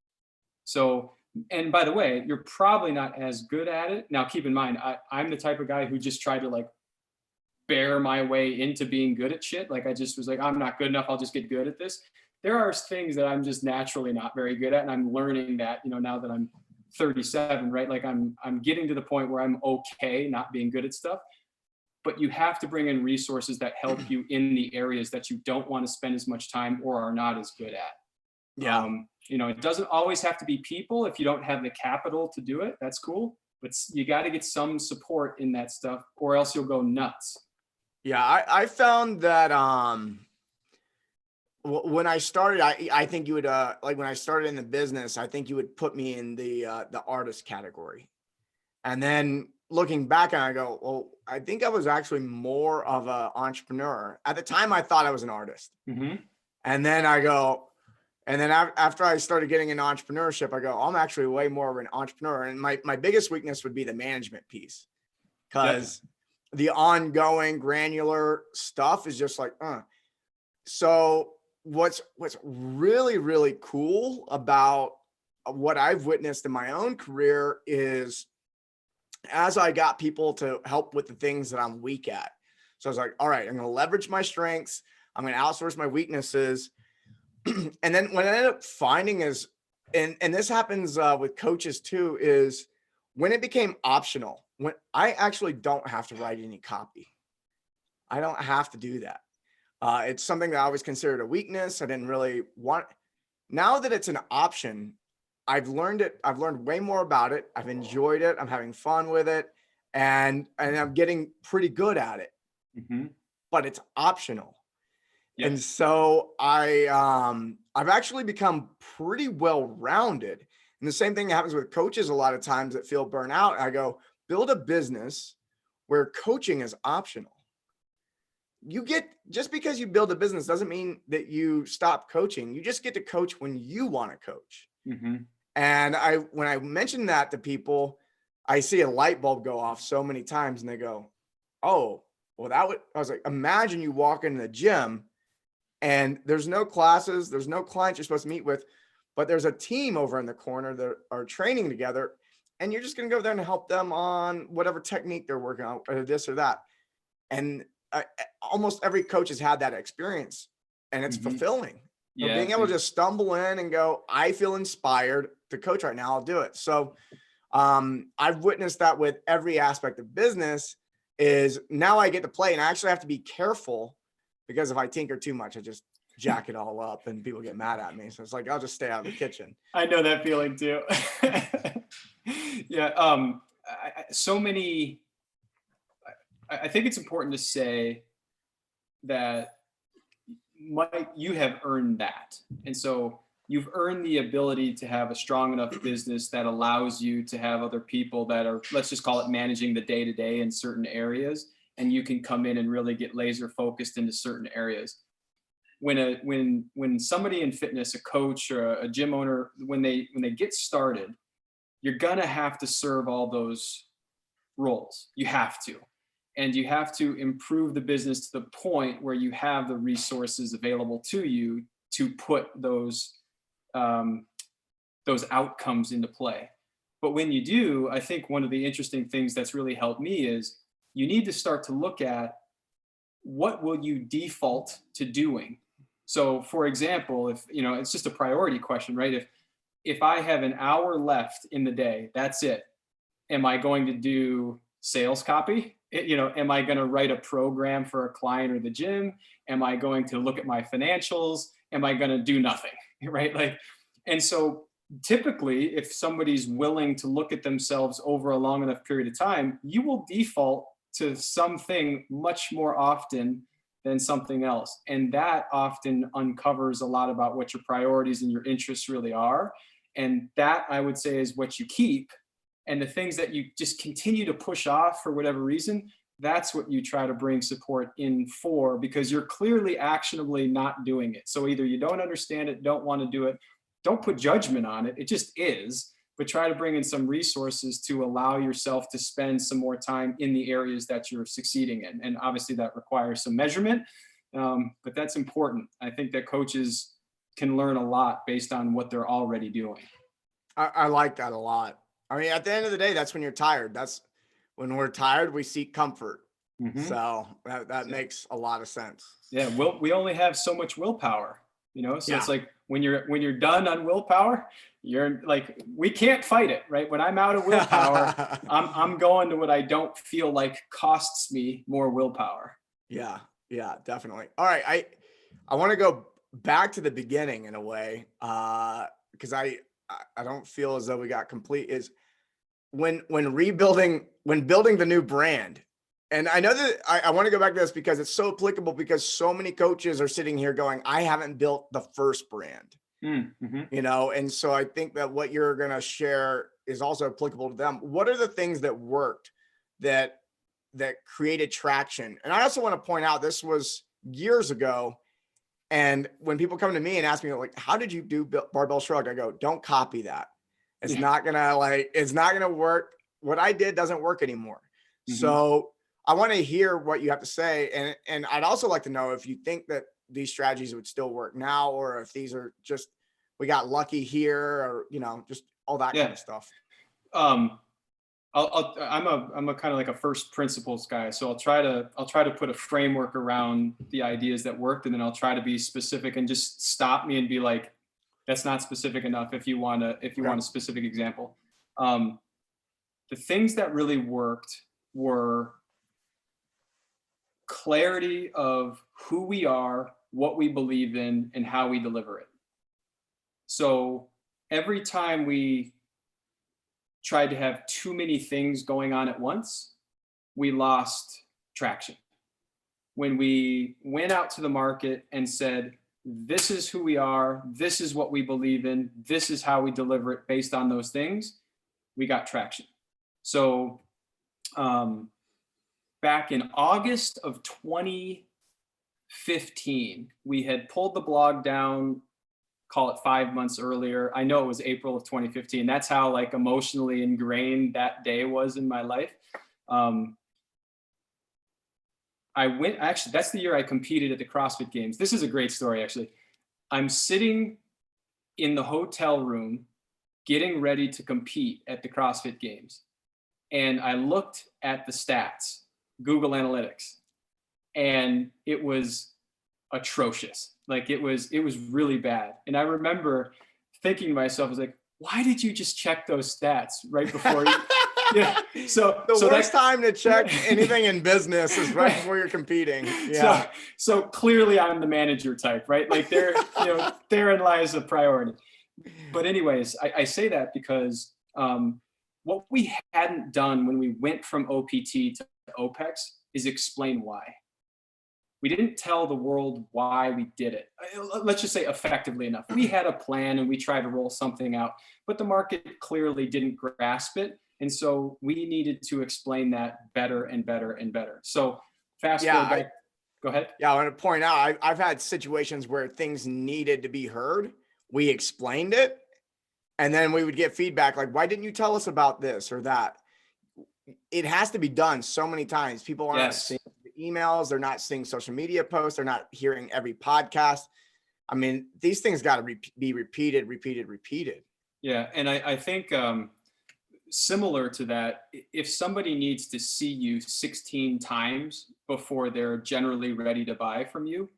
So, and by the way, you're probably not as good at it. Now, keep in mind, I'm the type of guy who just tried to bear my way into being good at shit. I just was like, I'm not good enough. I'll just get good at this. There are things that I'm just naturally not very good at. And I'm learning that, now that I'm 37, right? I'm getting to the point where I'm okay not being good at stuff. But you have to bring in resources that help you in the areas that you don't want to spend as much time or are not as good at. Yeah. It doesn't always have to be people. If you don't have the capital to do it, that's cool. But you got to get some support in that stuff, or else you'll go nuts. Yeah. I found that when I started, I think you would when I started in the business, I think you would put me in the artist category. And then looking back, and I go, well, I think I was actually more of an entrepreneur. At the time, I thought I was an artist. Mm-hmm. And then after I started getting into entrepreneurship, I go, I'm actually way more of an entrepreneur. And my biggest weakness would be the management piece. Because the ongoing granular stuff is just like, So what's really, really cool about what I've witnessed in my own career is as I got people to help with the things that I'm weak at. So I was like, all right, I'm going to leverage my strengths. I'm going to outsource my weaknesses. And then what I ended up finding is, and this happens with coaches too, is when it became optional, when I actually don't have to write any copy, I don't have to do that. It's something that I always considered a weakness. I didn't really want. Now that it's an option, I've learned it. I've learned way more about it. I've enjoyed it. I'm having fun with it, and I'm getting pretty good at it. Mm-hmm. But it's optional. Yep. And so I've actually become pretty well rounded. And the same thing happens with coaches a lot of times that feel burnout. I go, build a business where coaching is optional. You get, just because you build a business doesn't mean that you stop coaching. You just get to coach when you want to coach. Mm-hmm. And when I mention that to people, I see a light bulb go off so many times and they go, oh, well, I was like, imagine you walk into the gym and there's no classes, there's no clients you're supposed to meet with, but there's a team over in the corner that are training together. And you're just going to go there and help them on whatever technique they're working on, or this or that. And almost every coach has had that experience, and it's fulfilling. Yeah, being able to just stumble in and go, I feel inspired to coach right now, I'll do it. So I've witnessed that with every aspect of business. Is now I get to play, and I actually have to be careful, because if I tinker too much, I just jack it all up and people get mad at me. So it's like, I'll just stay out of the kitchen. I know that feeling too. Yeah. I think it's important to say that, Mike, you have earned that. And so you've earned the ability to have a strong enough business that allows you to have other people that are, let's just call it, managing the day-to-day in certain areas. And you can come in and really get laser focused into certain areas. When somebody in fitness, a coach or a gym owner, when they get started, you're gonna have to serve all those roles. You have to. And you have to improve the business to the point where you have the resources available to you to put those outcomes into play. But when you do, I think one of the interesting things that's really helped me is you need to start to look at, what will you default to doing? So for example, if, it's just a priority question, right? If I have an hour left in the day, that's it. Am I going to do sales copy? Am I going to write a program for a client or the gym? Am I going to look at my financials? Am I going to do nothing? Right? And so typically, if somebody's willing to look at themselves over a long enough period of time, you will default to something much more often than something else. And that often uncovers a lot about what your priorities and your interests really are. And that, I would say, is what you keep. And the things that you just continue to push off for whatever reason, that's what you try to bring support in for, because you're clearly actionably not doing it. So either you don't understand it, don't want to do it, don't put judgment on it. It just is. But try to bring in some resources to allow yourself to spend some more time in the areas that you're succeeding in. And obviously that requires some measurement, but that's important. I think that coaches can learn a lot based on what they're already doing. I like that a lot. I mean, at the end of the day, that's when you're tired. That's when we're tired, we seek comfort. Mm-hmm. So that makes a lot of sense. Yeah. We only have so much willpower, so it's like when you're done on willpower, you're like, we can't fight it, right? When I'm out of willpower, I'm going to what I don't feel like costs me more willpower. Yeah, definitely. All right. I want to go back to the beginning in a way, because I don't feel as though we got complete, is when building the new brand. And I know that I want to go back to this because it's so applicable, because so many coaches are sitting here going, I haven't built the first brand, and so I think that what you're going to share is also applicable to them. What are the things that worked that created traction? And I also want to point out, this was years ago. And when people come to me and ask me, like, how did you do barbell shrugged? I go, don't copy that. It's not going to work. What I did doesn't work anymore. So I want to hear what you have to say. And I'd also like to know if you think that these strategies would still work now, or if these are just, we got lucky here, or, just all that kind Yeah. of stuff. Um, I'm a kind of like a first principles guy, so I'll try to put a framework around the ideas that worked, and then I'll try to be specific and just stop me and be like, that's not specific enough. If you want a specific example, um, the things that really worked were clarity of who we are, what we believe in, and how we deliver it. So every time we tried to have too many things going on at once, we lost traction. When we went out to the market and said, this is who we are, this is what we believe in, this is how we deliver it based on those things, we got traction. So back in August of 2015, we had pulled the blog down, call it 5 months earlier. I know it was April of 2015. That's how like emotionally ingrained that day was in my life. Actually, that's the year I competed at the CrossFit Games. This is a great story, actually. I'm sitting in the hotel room getting ready to compete at the CrossFit Games. And I looked at the stats, Google Analytics, and it was atrocious. Like it was really bad. And I remember thinking to myself, I was like, why did you just check those stats right before you? Yeah. So The so worst that, time to check anything in business is right before you're competing. Yeah. So clearly I'm the manager type, right? Like therein lies a priority. But anyways, I say that because what we hadn't done when we went from OPT to OPEX is explain why. We didn't tell the world why we did it. Let's just say effectively enough. We had a plan and we tried to roll something out, but the market clearly didn't grasp it. And so we needed to explain that better and better and better. So fast forward back. Go ahead. Yeah, I want to point out, I've had situations where things needed to be heard. We explained it, and then we would get feedback like, why didn't you tell us about this or that? It has to be done so many times. People aren't seeing the emails. They're not seeing social media posts. They're not hearing every podcast. I mean, these things got to be repeated. Yeah. And I think similar to that, if somebody needs to see you 16 times before they're generally ready to buy from you,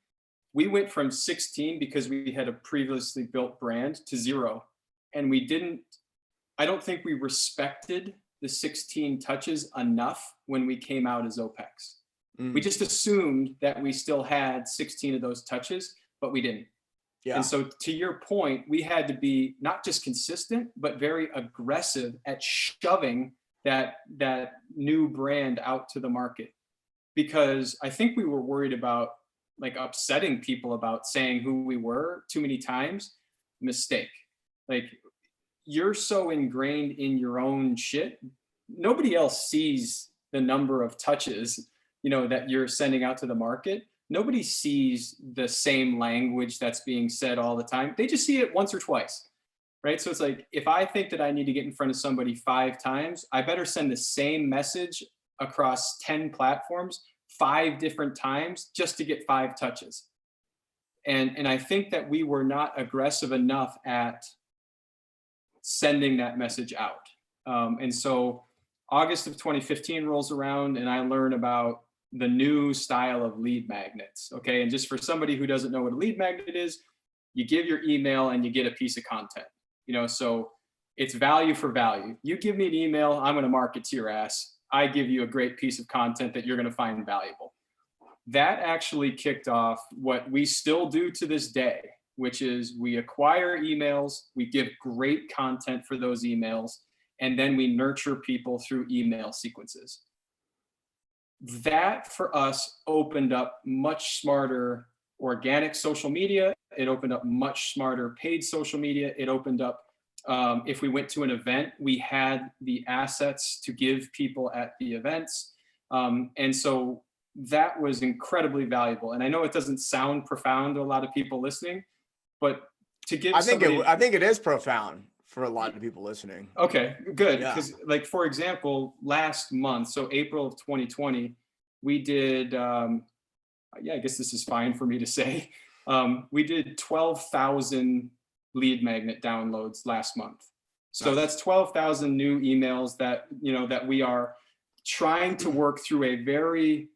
we went from 16 because we had a previously built brand to 0. And I don't think we respected the 16 touches enough when we came out as OPEX. We just assumed that we still had 16 of those touches, but we didn't. Yeah. And so to your point, we had to be not just consistent, but very aggressive at shoving that new brand out to the market. Because I think we were worried about like upsetting people about saying who we were too many times. Mistake. Like, you're so ingrained in your own shit. Nobody else sees the number of touches, that you're sending out to the market. Nobody sees the same language that's being said all the time. They just see it once or twice, right? So it's like, if I think that I need to get in front of somebody 5 times, I better send the same message across 10 platforms 5 different times just to get 5 touches. And I think that we were not aggressive enough at sending that message out. And so August of 2015 rolls around and I learn about the new style of lead magnets. Okay. And just for somebody who doesn't know what a lead magnet is, you give your email and you get a piece of content, so it's value for value. You give me an email, I'm going to market to your ass. I give you a great piece of content that you're going to find valuable. That actually kicked off what we still do to this day, which is we acquire emails, we give great content for those emails, and then we nurture people through email sequences. That for us opened up much smarter organic social media. It opened up much smarter paid social media. It opened up, if we went to an event, we had the assets to give people at the events. And so that was incredibly valuable. And I know it doesn't sound profound to a lot of people listening, but to give I think it is profound for a lot of people listening. Okay, good. Because like, for example, last month, so April of 2020, we did, yeah, I guess this is fine for me to say. We did 12,000 lead magnet downloads last month. So Nice. that's 12,000 new emails that, that we are trying to work through a very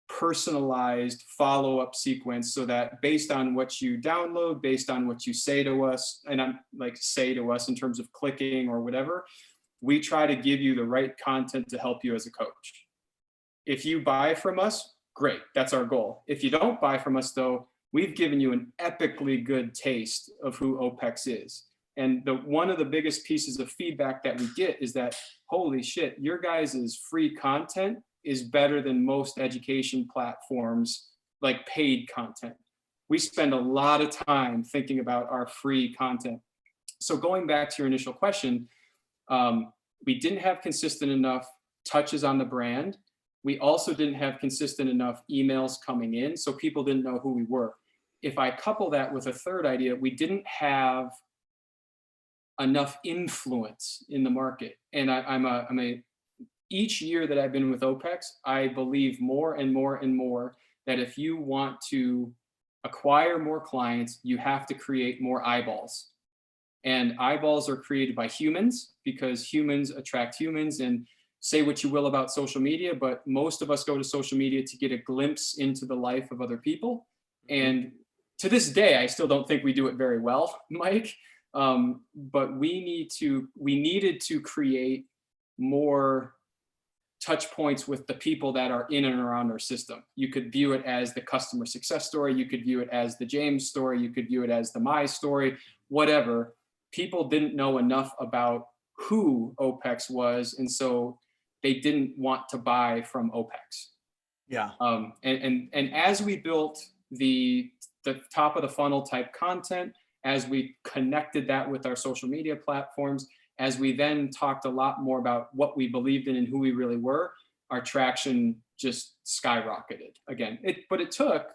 personalized follow-up sequence, so that based on what you download, based on what you say to us, and I'm like say to us in terms of clicking or whatever, we try to give you the right content to help you as a coach. If you buy from us, great, that's our goal. If you don't buy from us though, we've given you an epically good taste of who OPEX is. And one of the biggest pieces of feedback that we get is that, holy shit, your guys' free content is better than most education platforms, like paid content. We spend a lot of time thinking about our free content. So going back to your initial question, we didn't have consistent enough touches on the brand. We also didn't have consistent enough emails coming in, so people didn't know who we were. If I couple that with a third idea, we didn't have enough influence in the market. And each year that I've been with OPEX, I believe more and more and more that if you want to acquire more clients, you have to create more eyeballs. And eyeballs are created by humans, because humans attract humans. And say what you will about social media, but most of us go to social media to get a glimpse into the life of other people. And to this day, I still don't think we do it very well, Mike. But we needed to create more touch points with the people that are in and around our system. You could view it as the customer success story. You could view it as the James story. You could view it as the My story, whatever. People didn't know enough about who OPEX was. And so they didn't want to buy from OPEX. Yeah. And as we built the top of the funnel type content, as we connected that with our social media platforms, as we then talked a lot more about what we believed in and who we really were, our traction just skyrocketed again. But it took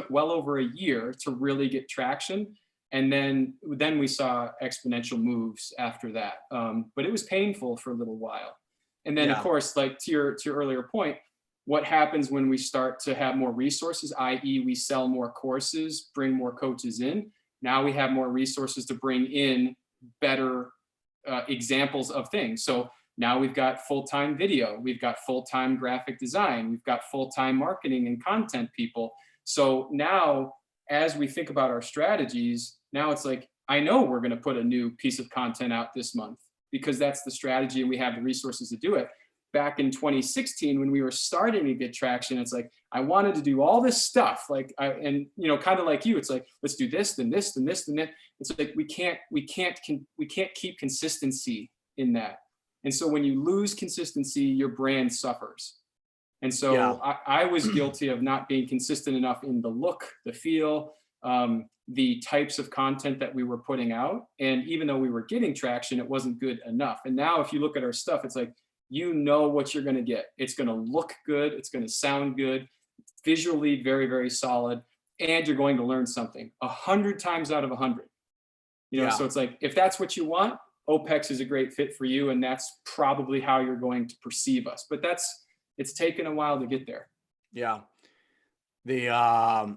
well over a year to really get traction. And then we saw exponential moves after that. But it was painful for a little while. And then, of course, like to your earlier point, what happens when we start to have more resources, i.e. we sell more courses, bring more coaches in. Now we have more resources to bring in better examples of things. So now we've got full-time video, we've got full-time graphic design, we've got full-time marketing and content people. So now as we think about our strategies, now it's like, I know we're going to put a new piece of content out this month, because that's the strategy and we have the resources to do it. Back in 2016, when we were starting to get traction, it's like, I wanted to do all this stuff, kind of like you, it's like, let's do this, then this, then this, then that. It's like, we can't keep consistency in that. And so when you lose consistency, your brand suffers. And so I was guilty of not being consistent enough in the look, the feel, the types of content that we were putting out. And even though we were getting traction, it wasn't good enough. And now if you look at our stuff, it's like, you know what you're going to get. It's going to look good. It's going to sound good, visually very, very solid. And you're going to learn something 100 times out of 100. So it's like, if that's what you want, OPEX is a great fit for you. And that's probably how you're going to perceive us. But it's taken a while to get there. Yeah. I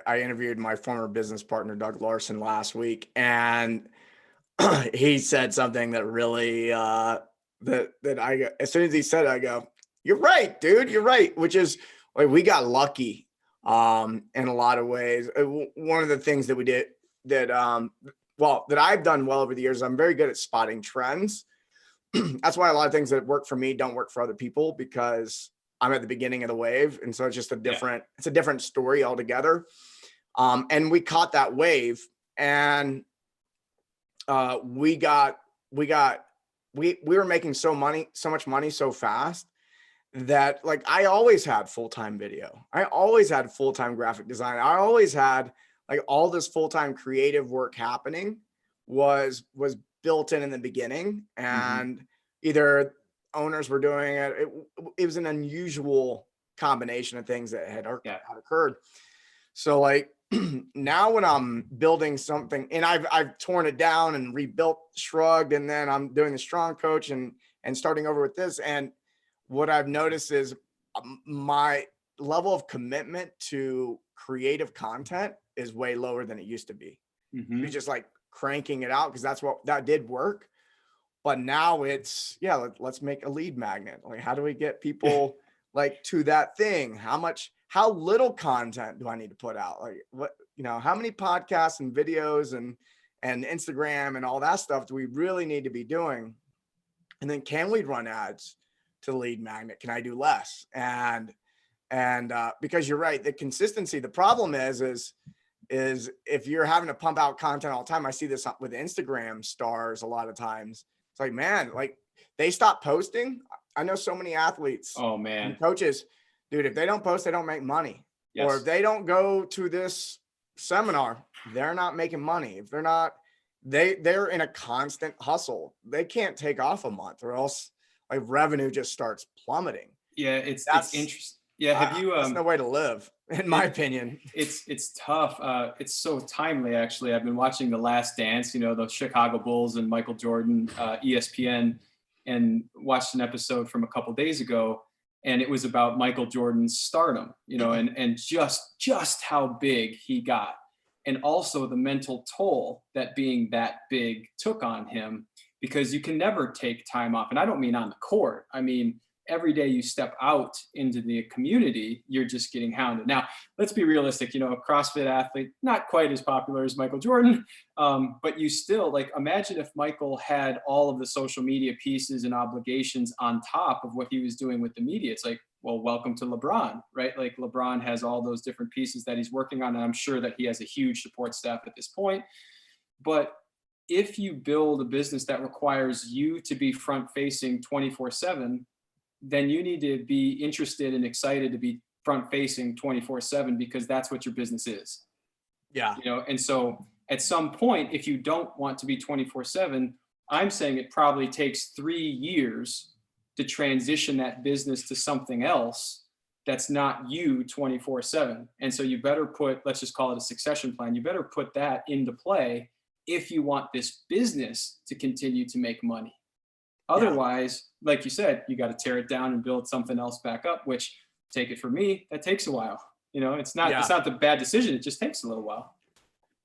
interviewed my former business partner, Doug Larson, last week, and he said something that really, that I, as soon as he said it, I go, you're right, dude, you're right. Which is like, we got lucky, in a lot of ways. One of the things that we did that I've done well over the years, I'm very good at spotting trends. That's why a lot of things that work for me don't work for other people, because I'm at the beginning of the wave. And so it's just it's a different story altogether. And we caught that wave, and we were making so much money so fast that, like, I always had full-time video. I always had full-time graphic design. I always had, like, all this full-time creative work happening was built in the beginning, and either owners were doing it. It was an unusual combination of things that had occurred. So like now when I'm building something, and I've torn it down and rebuilt, shrugged, and then I'm doing the strong coach and starting over with this. And what I've noticed is my level of commitment to creative content is way lower than it used to be. Mm-hmm. Just like cranking it out because that did work. But now it's, yeah, let's make a lead magnet. Like, how do we get people like to that thing? How little content do I need to put out? Like, what, how many podcasts and videos and Instagram and all that stuff do we really need to be doing? And then can we run ads to the lead magnet? Can I do less? And because you're right, the consistency, the problem is if you're having to pump out content all the time. I see this with Instagram stars a lot of times. It's like, man, like they stop posting. I know so many athletes, Oh man, and coaches, dude, if they don't post, they don't make money. yes. Or if they don't go to this seminar, they're not making money. If they're not, they're in a constant hustle. They can't take off a month or else like revenue just starts plummeting. Yeah, it's interesting. Yeah, have you? That's no way to live, in my opinion. It's tough. It's so timely, actually. I've been watching The Last Dance. The Chicago Bulls and Michael Jordan, ESPN, and watched an episode from a couple days ago, and it was about Michael Jordan's stardom. And just how big he got, and also the mental toll that being that big took on him, because you can never take time off. And I don't mean on the court. I mean, every day you step out into the community, you're just getting hounded. Now, let's be realistic. A CrossFit athlete, not quite as popular as Michael Jordan, but you still, like, imagine if Michael had all of the social media pieces and obligations on top of what he was doing with the media. It's like, well, welcome to LeBron, right? Like LeBron has all those different pieces that he's working on, and I'm sure that he has a huge support staff at this point. But if you build a business that requires you to be front-facing 24/7, then you need to be interested and excited to be front-facing 24/7, because that's what your business is. Yeah. And so at some point, if you don't want to be 24/7, I'm saying it probably takes 3 years to transition that business to something else that's not you 24/7. And so you better put, let's just call it a succession plan. You better put that into play if you want this business to continue to make money. Otherwise, like you said, you got to tear it down and build something else back up, which, take it from me, that takes a while. It's not the bad decision. It just takes a little while.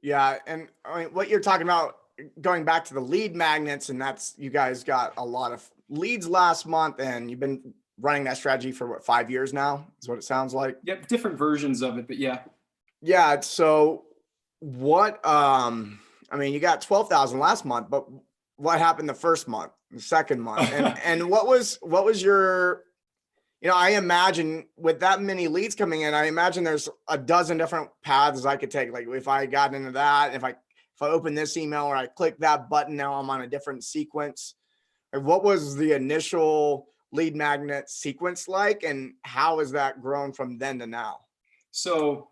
Yeah. And I mean, what you're talking about, going back to the lead magnets, and you guys got a lot of leads last month, and you've been running that strategy for what, 5 years now is what it sounds like. Yep. Different versions of it, but yeah. Yeah. So what, I mean, you got 12,000 last month, but what happened the first month, the second month, and what was your, I imagine with that many leads coming in, I imagine there's a dozen different paths I could take. Like if I got into that, if I open this email or I click that button, now I'm on a different sequence. Like, what was the initial lead magnet sequence like, and how has that grown from then to now? So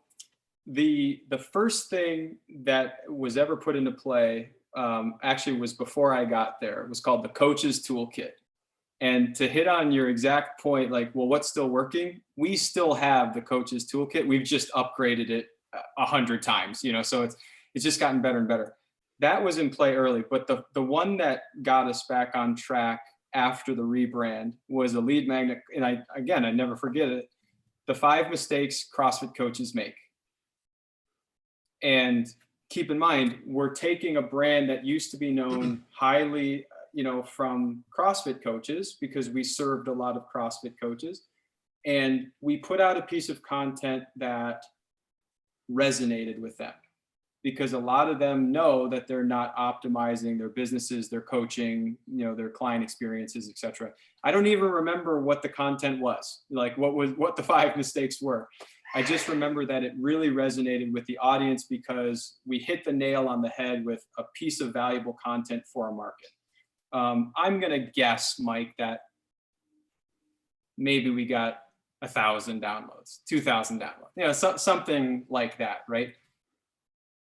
the first thing that was ever put into play actually was before I got there. It was called the Coach's Toolkit. And to hit on your exact point, like, well, what's still working? We still have the Coach's Toolkit. We've just upgraded it 100 times, so it's just gotten better and better. That was in play early, but the one that got us back on track after the rebrand was a lead magnet. And I never forget it. The 5 mistakes CrossFit coaches make. And keep in mind, we're taking a brand that used to be known highly, from CrossFit coaches, because we served a lot of CrossFit coaches, and we put out a piece of content that resonated with them, because a lot of them know that they're not optimizing their businesses, their coaching, their client experiences, etc. I don't even remember what the content was, like what the 5 mistakes were. I just remember that it really resonated with the audience because we hit the nail on the head with a piece of valuable content for our market. I'm going to guess, Mike, that maybe we got 1,000 downloads, 2,000 downloads, something like that, right?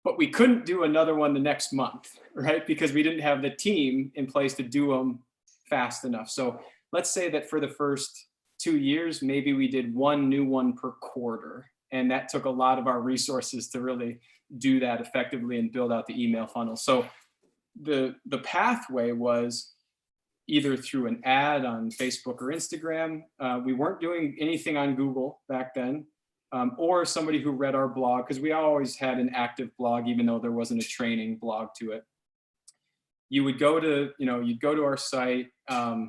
But we couldn't do another one the next month, right? Because we didn't have the team in place to do them fast enough. So let's say that for the first 2 years, maybe we did one new one per quarter. And that took a lot of our resources to really do that effectively and build out the email funnel. So the pathway was, either through an ad on Facebook or Instagram. We weren't doing anything on Google back then, or somebody who read our blog, because we always had an active blog, even though there wasn't a training blog to it. You would go to, you'd go to our site. I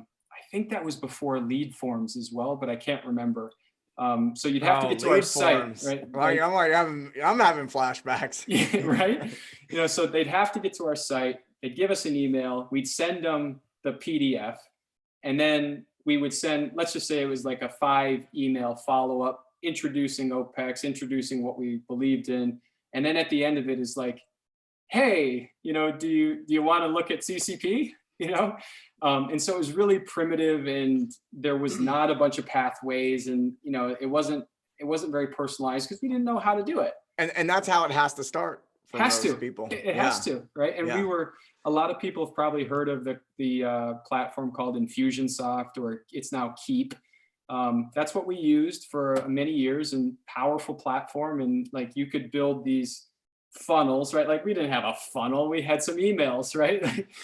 think that was before lead forms as well, but I can't remember. So you'd have to get to our site, right? I'm having flashbacks. Yeah, right. So they'd have to get to our site. They'd give us an email. We'd send them the PDF, and then we would send, let's just say it was like a 5 email follow-up introducing OPEX, introducing what we believed in. And then at the end of it is like, hey, do you want to look at CCP? And so it was really primitive, and there was not a bunch of pathways, and it wasn't very personalized because we didn't know how to do it. And that's how it has to start for most people. It has to, right? And a lot of people have probably heard of the platform called Infusionsoft, or it's now Keep. That's what we used for many years, and powerful platform. And like, you could build these funnels, right? Like, we didn't have a funnel, we had some emails, right?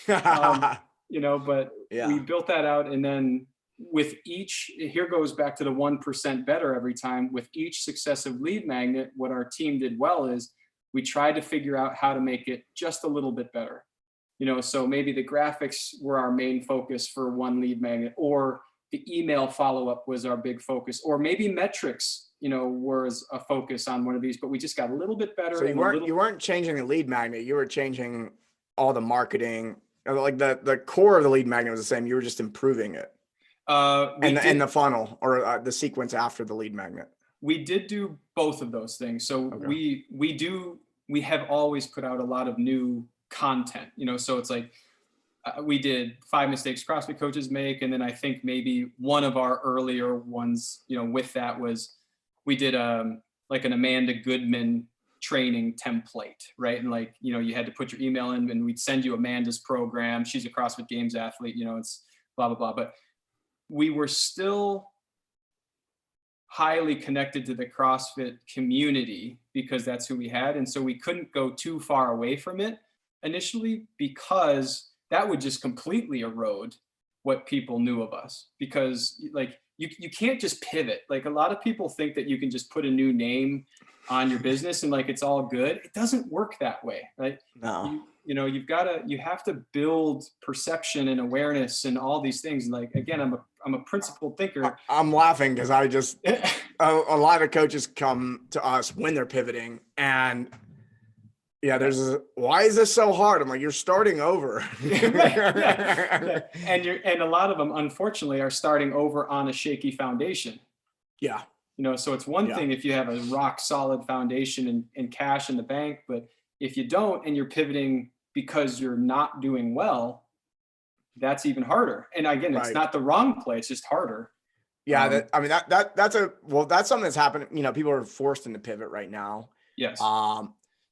But we built that out. And then with each, here goes back to the 1% better every time. With each successive lead magnet, what our team did well is we tried to figure out how to make it just a little bit better. So maybe the graphics were our main focus for one lead magnet, or the email follow-up was our big focus, or maybe metrics, was a focus on one of these, but we just got a little bit better. So you weren't changing the lead magnet, you were changing all the marketing, like the core of the lead magnet was the same. You were just improving it. And the funnel, or the sequence after the lead magnet. We did do both of those things. So okay. We have always put out a lot of new content, so it's like, we did 5 mistakes CrossFit coaches make. And then I think maybe one of our earlier ones, with that was, we did like an Amanda Goodman training template, right? And like, you had to put your email in, and we'd send you Amanda's program. She's a CrossFit Games athlete, it's blah, blah, blah. But we were still highly connected to the CrossFit community because that's who we had. And so we couldn't go too far away from it initially, because that would just completely erode what people knew of us. Because like, you can't just pivot. Like, a lot of people think that you can just put a new name on your business and like, it's all good. It doesn't work that way, right? No. You have to build perception and awareness and all these things. And like, again, I'm a principled thinker. I'm laughing because I just, a lot of coaches come to us when they're pivoting, and why is this so hard? I'm like, you're starting over. Yeah. And a lot of them, unfortunately, are starting over on a shaky foundation. Yeah. So it's one thing if you have a rock solid foundation and cash in the bank, but if you don't, and you're pivoting because you're not doing well, that's even harder. And again, it's not the wrong play, it's just harder. Yeah. That's something that's happened. People are forced into pivot right now. Yes.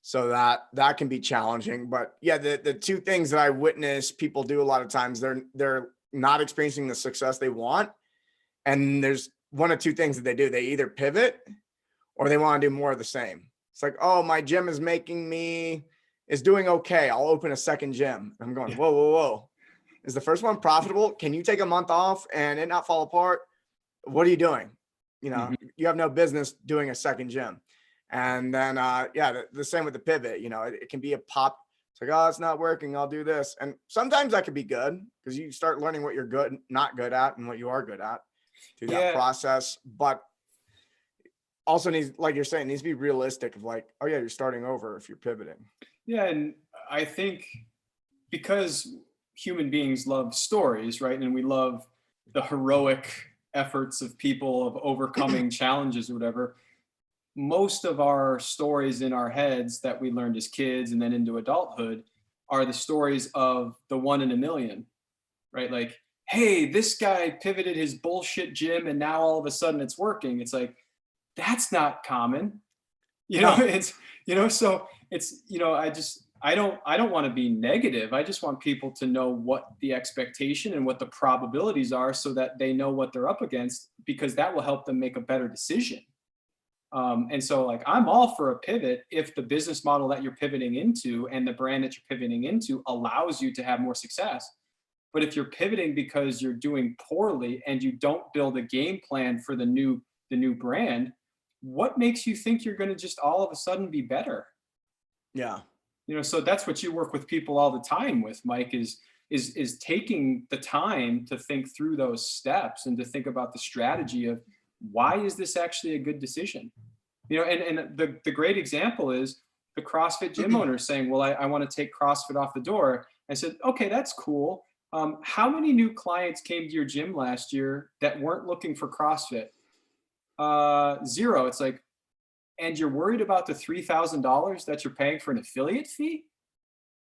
So that can be challenging. But yeah, the two things that I witness people do a lot of times, they're not experiencing the success they want. And there's one of two things that they do. They either pivot or they want to do more of the same. It's like, oh, my gym is doing okay. I'll open a second gym. I'm going, whoa. Is the first one profitable? Can you take a month off and it not fall apart? What are you doing? You have no business doing a second gym. And then, the same with the pivot, it can be a pop. It's like, oh, it's not working. I'll do this. And sometimes that could be good because you start learning what you're not good at, and what you are good at through that process. But also needs, like you're saying, needs to be realistic of like, oh yeah, you're starting over if you're pivoting. Yeah. And I think because human beings love stories, right? And we love the heroic efforts of people of overcoming challenges or whatever. Most of our stories in our heads that we learned as kids and then into adulthood are the stories of the 1 in a million, right? Like, hey, this guy pivoted his bullshit gym and now all of a sudden it's working. It's like, that's not common, it's, so it's, I don't want to be negative. I just want people to know what the expectation and what the probabilities are so that they know what they're up against, because that will help them make a better decision. And so like, I'm all for a pivot if the business model that you're pivoting into and the brand that you're pivoting into allows you to have more success. But if you're pivoting because you're doing poorly and you don't build a game plan for the new brand, what makes you think you're going to just all of a sudden be better? Yeah. So that's what you work with people all the time with, Mike, is taking the time to think through those steps and to think about the strategy of why is this actually a good decision? And the great example is the CrossFit gym owner saying, well, I want to take CrossFit off the door. I said, okay, that's cool. How many new clients came to your gym last year that weren't looking for CrossFit? 0. It's like, and you're worried about the $3,000 that you're paying for an affiliate fee?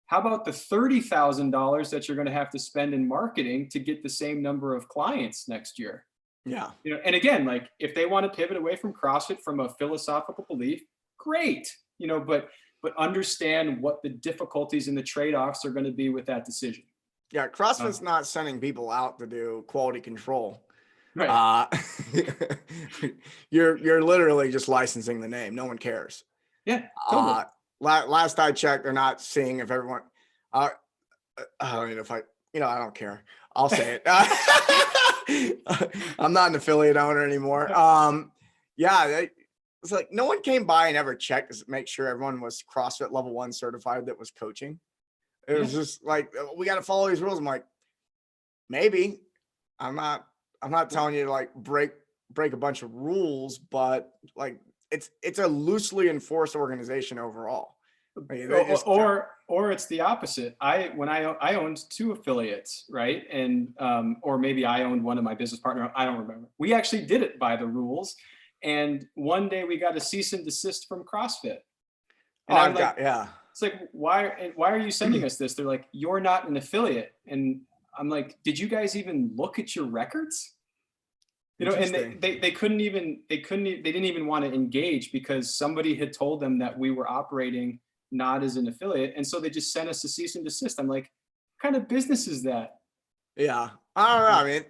How about the $30,000 that you're going to have to spend in marketing to get the same number of clients next year? Yeah. And again, like if they want to pivot away from CrossFit from a philosophical belief, great. But understand what the difficulties and the trade-offs are going to be with that decision. Yeah. CrossFit's not sending people out to do quality control. Right. You're literally just licensing the name. No one cares. Yeah. Totally. Last I checked, they're not seeing if everyone. I don't know if I don't care. I'll say it. I'm not an affiliate owner anymore. Yeah, it's like no one came by and ever checked to make sure everyone was CrossFit level 1 certified that was coaching. It was just like, we got to follow these rules. I'm like, maybe. I'm not telling you to like break a bunch of rules, but like it's a loosely enforced organization overall. Like, or it's the opposite. I owned 2 affiliates, right? And or maybe I owned one of my business partner. I don't remember. We actually did it by the rules. And one day we got a cease and desist from CrossFit. And I'm like, it's like, why are you sending us this? They're like, you're not an affiliate. And I'm like, did you guys even look at your records? And they didn't even want to engage because somebody had told them that we were operating not as an affiliate. And so they just sent us a cease and desist. I'm like, what kind of business is that? Yeah. I don't know. I mean,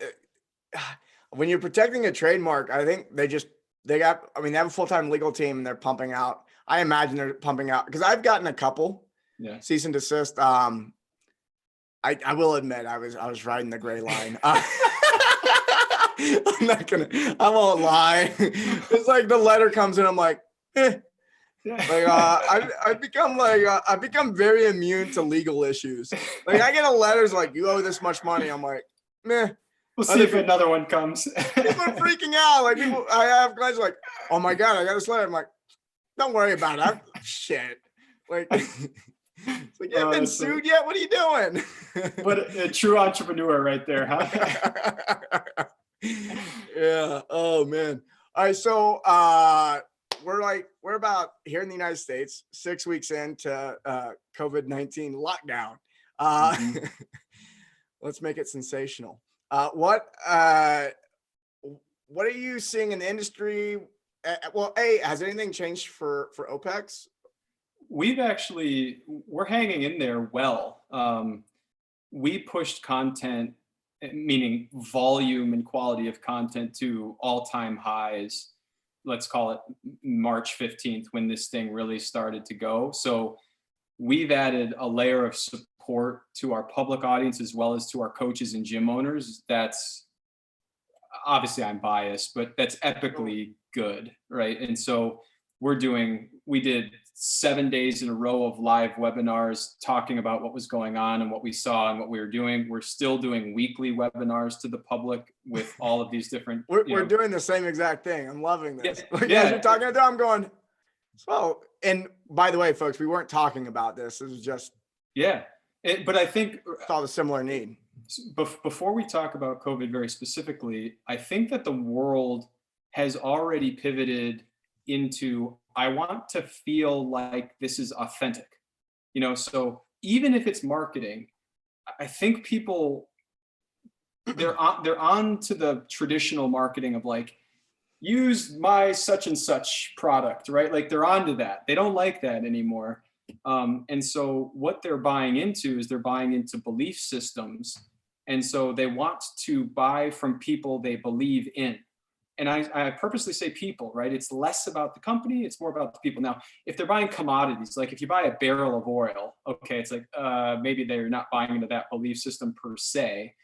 when you're protecting a trademark, I think they have a full-time legal team and they're pumping out. I imagine they're pumping out because I've gotten a couple cease and desist. I will admit I was riding the gray line. I won't lie. It's like the letter comes in. I'm like, Like I've become very immune to legal issues. Like I get a letters like, you owe this much money. I'm like, meh. We'll see if another one comes. People are freaking out. Like I have guys like, oh my God, I got this letter. I'm like, don't worry about it. Shit. Like, it's like, you haven't been sued yet? What are you doing? What a true entrepreneur right there, huh? Yeah. Oh man. All right. So we're about here in the United States, 6 weeks into COVID-19 lockdown. Let's make it sensational. What are you seeing in the industry? Well, has anything changed for OPEX? We're hanging in there well. We pushed content, meaning volume and quality of content, to all-time highs. Let's call it March 15th when this thing really started to go. So we've added a layer of support to our public audience as well as to our coaches and gym owners. That's obviously, I'm biased, but that's epically good, right? And so we did 7 days in a row of live webinars talking about what was going on and what we saw and what we were doing. We're still doing weekly webinars to the public with all of these different. We're doing the same exact thing. I'm loving this. Yeah. As you're talking about, I'm going, so, and by the way, folks, we weren't talking about this. It was just. Yeah. But I think. Saw the similar need. Before we talk about COVID very specifically, I think that the world has already pivoted into, I want to feel like this is authentic, so even if it's marketing, I think people, they're on to the traditional marketing of like, use my such and such product, right? Like they're on to that. They don't like that anymore. And so what they're buying into is they're buying into belief systems. And so they want to buy from people they believe in. And I purposely say people, right? It's less about the company, it's more about the people. Now, if they're buying commodities, like if you buy a barrel of oil, okay, it's like maybe they're not buying into that belief system per se.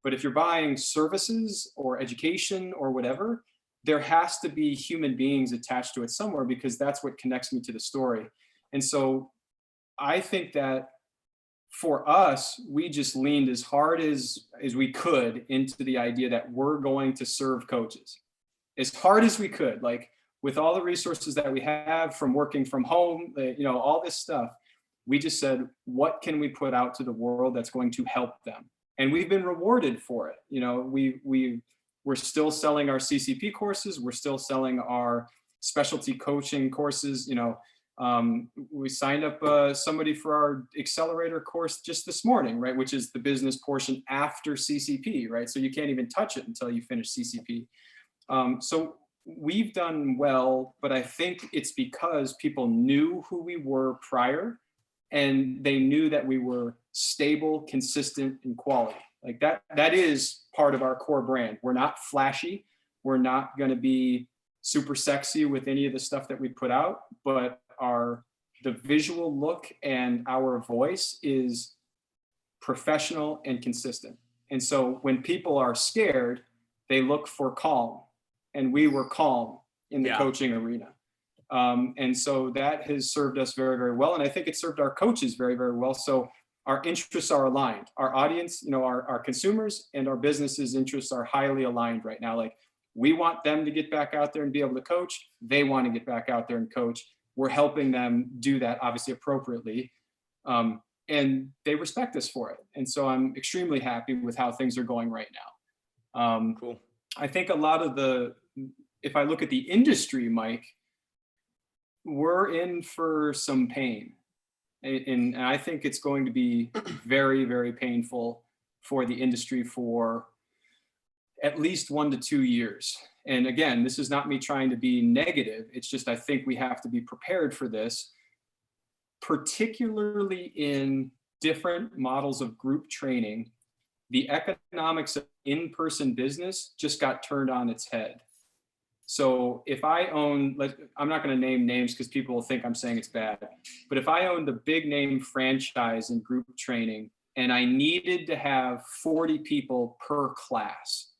But if you're buying services or education or whatever, there has to be human beings attached to it somewhere, because that's what connects me to the story. And so I think that for us, we just leaned as hard as we could into the idea that we're going to serve coaches as hard as we could, like with all the resources that we have from working from home, all this stuff. We just said, what can we put out to the world that's going to help them? And we've been rewarded for it. We're still selling our CCP courses. We're still selling our specialty coaching courses. We signed up somebody for our accelerator course just this morning, right? Which is the business portion after CCP, right? So you can't even touch it until you finish CCP. So we've done well, but I think it's because people knew who we were prior, and they knew that we were stable, consistent, and quality. Like that is part of our core brand. We're not flashy. We're not going to be super sexy with any of the stuff that we put out, but the visual look and our voice is professional and consistent. And so when people are scared, they look for calm, and we were calm in the coaching arena. And so that has served us very, very well. And I think it served our coaches very, very well. So our interests are aligned. Our audience, our consumers and our businesses' interests are highly aligned right now. Like, we want them to get back out there and be able to coach. They want to get back out there and coach. We're helping them do that, obviously appropriately. And they respect us for it. And so I'm extremely happy with how things are going right now. Cool. I think a lot of if I look at the industry, Mike, we're in for some pain. And I think it's going to be very, very painful for the industry for at least 1 to 2 years. And again, this is not me trying to be negative. It's just, I think we have to be prepared for this, particularly in different models of group training. The economics of in-person business just got turned on its head. So if I own, I'm not going to name names because people will think I'm saying it's bad, but if I owned a big name franchise in group training and I needed to have 40 people per class,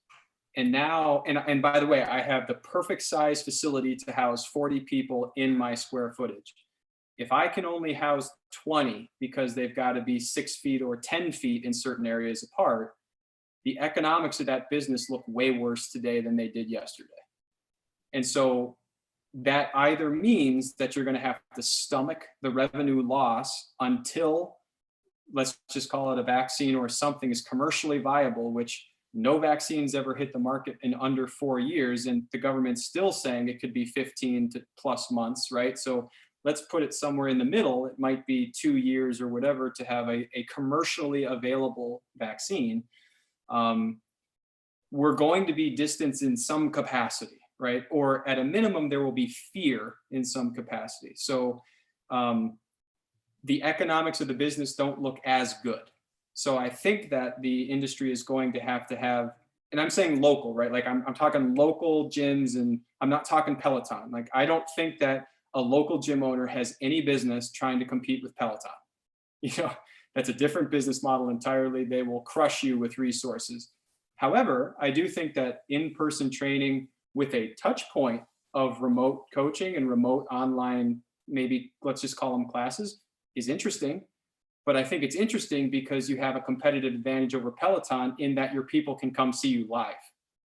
and now, and by the way, I have the perfect size facility to house 40 people in my square footage. If I can only house 20 because they've got to be 6 feet or 10 feet in certain areas apart, the economics of that business look way worse today than they did yesterday. And so that either means that you're going to have to stomach the revenue loss until, let's just call it a vaccine or something, is commercially viable, which no vaccines ever hit the market in under 4 years. And the government's still saying it could be 15 to plus months, right? So let's put it somewhere in the middle. It might be 2 years or whatever to have a commercially available vaccine. We're going to be distanced in some capacity, right? Or at a minimum, there will be fear in some capacity. So the economics of the business don't look as good. So I think that the industry is going to have, and I'm saying local, right? Like I'm talking local gyms, and I'm not talking Peloton. Like, I don't think that a local gym owner has any business trying to compete with Peloton. That's a different business model entirely. They will crush you with resources. However, I do think that in-person training with a touch point of remote coaching and remote online, maybe let's just call them classes, is interesting. But I think it's interesting because you have a competitive advantage over Peloton in that your people can come see you live.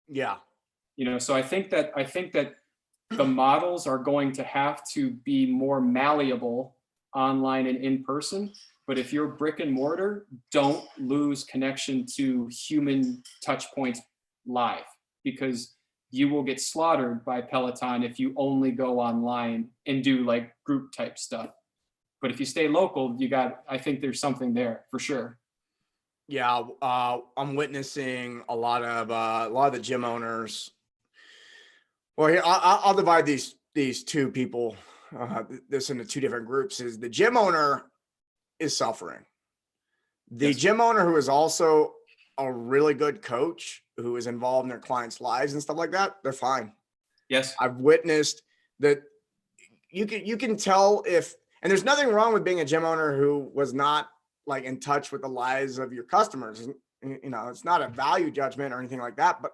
Yeah. So I think that the models are going to have to be more malleable online and in person. But if you're brick and mortar, don't lose connection to human touch points live, because you will get slaughtered by Peloton if you only go online and do like group type stuff. But if you stay local, I think there's something there for sure. Yeah. I'm witnessing a lot of the gym owners. Well, here, I'll divide these two people, this into two different groups. Is the gym owner is suffering. The Yes. gym owner who is also a really good coach who is involved in their clients' lives and stuff like that, they're fine. Yes. I've witnessed that you can tell if, and there's nothing wrong with being a gym owner who was not like in touch with the lives of your customers. You know, it's not a value judgment or anything like that, but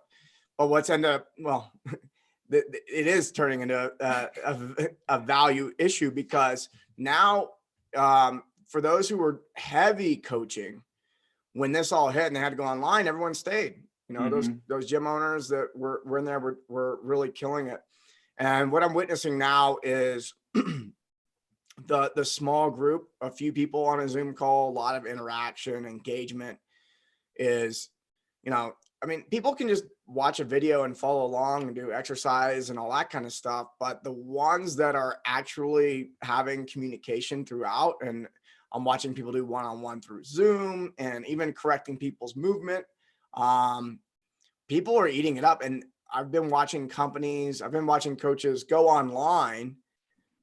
what's end up, well, it is turning into a value issue, because now, for those who were heavy coaching, when this all hit and they had to go online, everyone stayed. You know, those gym owners that were in there were really killing it. And what I'm witnessing now is the small group, a few people on a Zoom call, a lot of interaction, engagement is, you know, I mean, people can just watch a video and follow along and do exercise and all that kind of stuff. But the ones that are actually having communication throughout, and I'm watching people do one-on-one through Zoom and even correcting people's movement, people are eating it up. And I've been watching coaches go online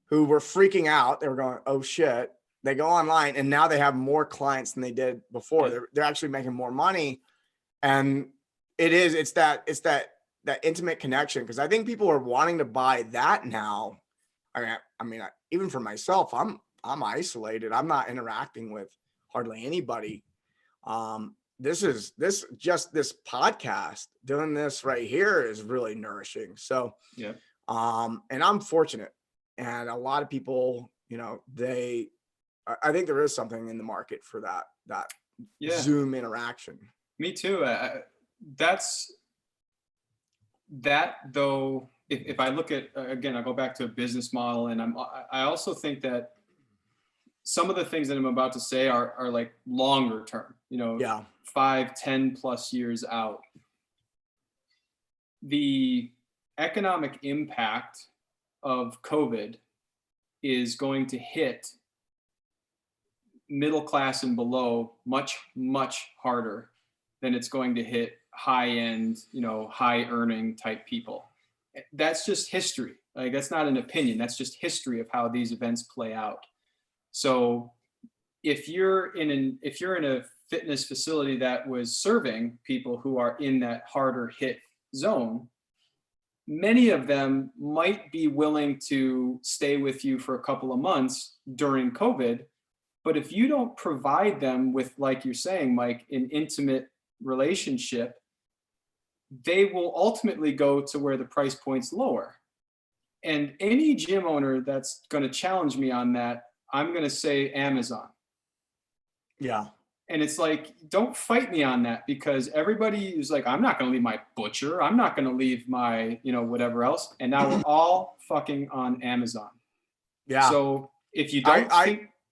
who were freaking out. They were going, oh shit. They go online and now they have more clients than they did before. Yeah. They're actually making more money. And it's that intimate connection. Cause I think people are wanting to buy that now. I mean, even for myself, I'm isolated. I'm not interacting with hardly anybody. This podcast, doing this right here is really nourishing. So, Yeah. And I'm fortunate, and a lot of people, you know, I think there is something in the market for that Zoom interaction. Me too. That's that though. If I look at, again, I'll go back to a business model, and I also think that some of the things that I'm about to say are like longer term, you know, Yeah. 5, 10 plus years out. The economic impact of COVID is going to hit middle class and below much, much harder than it's going to hit high end, you know, high earning type people. That's just history. Like, that's not an opinion. That's just history of how these events play out. So if you're in a fitness facility that was serving people who are in that harder hit zone, many of them might be willing to stay with you for a couple of months during COVID. But if you don't provide them with, like you're saying, Mike, an intimate relationship, they will ultimately go to where the price point's lower. And any gym owner that's going to challenge me on that, I'm going to say Amazon. Yeah. And it's like, don't fight me on that, because everybody is like, I'm not going to leave my butcher. I'm not going to leave my, you know, whatever else. And now we're all fucking on Amazon. Yeah. So if you don't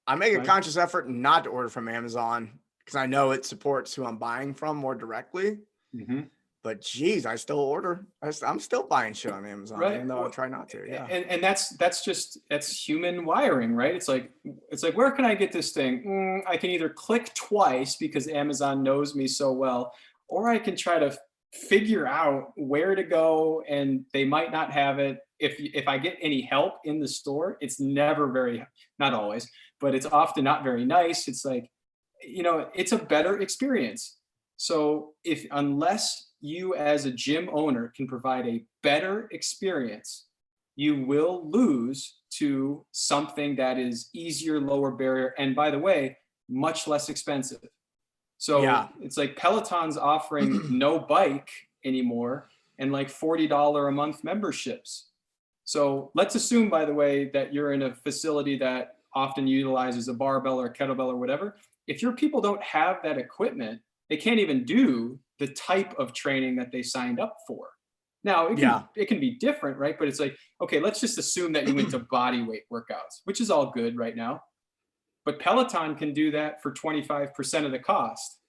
I make a conscious effort not to order from Amazon, because I know it supports who I'm buying from more directly. Mm-hmm. But geez, I still order. I'm still buying shit on Amazon, right? Even though I try not to. Yeah. And that's human wiring, right? It's like, where can I get this thing? I can either click twice because Amazon knows me so well, or I can try to figure out where to go, and they might not have it. If I get any help in the store, it's never not always, but it's often not very nice. It's like, you know, it's a better experience. So unless you as a gym owner can provide a better experience, you will lose to something that is easier, lower barrier, and by the way, much less expensive. So It's like Peloton's offering no bike anymore and like $40 a month memberships. So let's assume, by the way, that you're in a facility that often utilizes a barbell or a kettlebell or whatever. If your people don't have that equipment, they can't even do the type of training that they signed up for. Now, it can be different, right? But it's like, okay, let's just assume that you went to body weight workouts, which is all good right now. But Peloton can do that for 25% of the cost.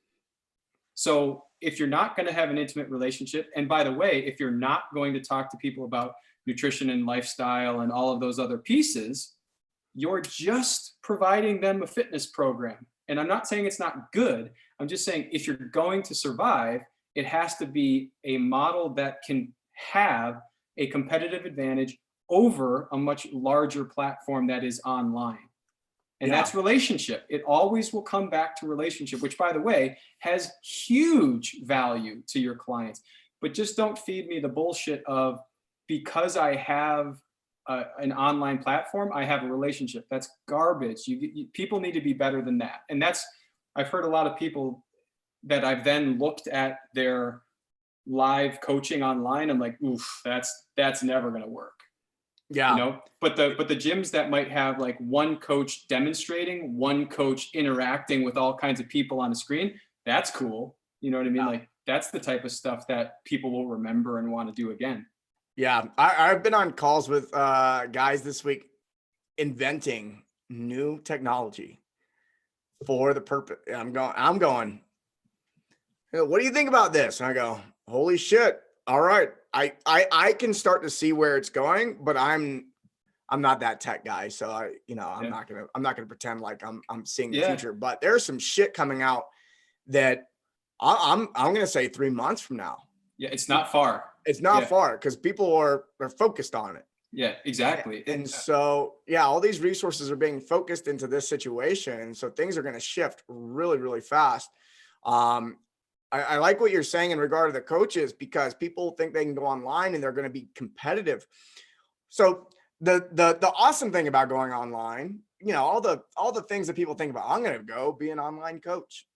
So if you're not going to have an intimate relationship, and by the way, if you're not going to talk to people about nutrition and lifestyle and all of those other pieces, you're just providing them a fitness program. And I'm not saying it's not good. I'm just saying, if you're going to survive, it has to be a model that can have a competitive advantage over a much larger platform that is online. And Yeah. that's relationship. It always will come back to relationship, which, by the way, has huge value to your clients. But just don't feed me the bullshit of, because I have an online platform, I have a relationship. That's garbage. People need to be better than that. And I've heard a lot of people that I've then looked at their live coaching online. I'm like, oof, that's never going to work. Yeah. But the gyms that might have like one coach demonstrating, one coach interacting with all kinds of people on a screen, that's cool. You know what I mean? Yeah. Like, that's the type of stuff that people will remember and want to do again. Yeah. I've been on calls with guys this week inventing new technology for the purpose. I'm going, "Hey, what do you think about this?" And I go, holy shit. All right. I can start to see where it's going, but I'm not that tech guy. So I'm Yeah. not gonna pretend like I'm seeing the Yeah. future, but there's some shit coming out that I'm gonna say 3 months from now. Yeah. It's not far. It's not Yeah. far because people are focused on it. Yeah, exactly. And so, yeah, all these resources are being focused into this situation. And so things are going to shift really, really fast. Um, I like what you're saying in regard to the coaches, because people think they can go online and they're going to be competitive. So the awesome thing about going online, all the things that people think about, I'm going to go be an online coach.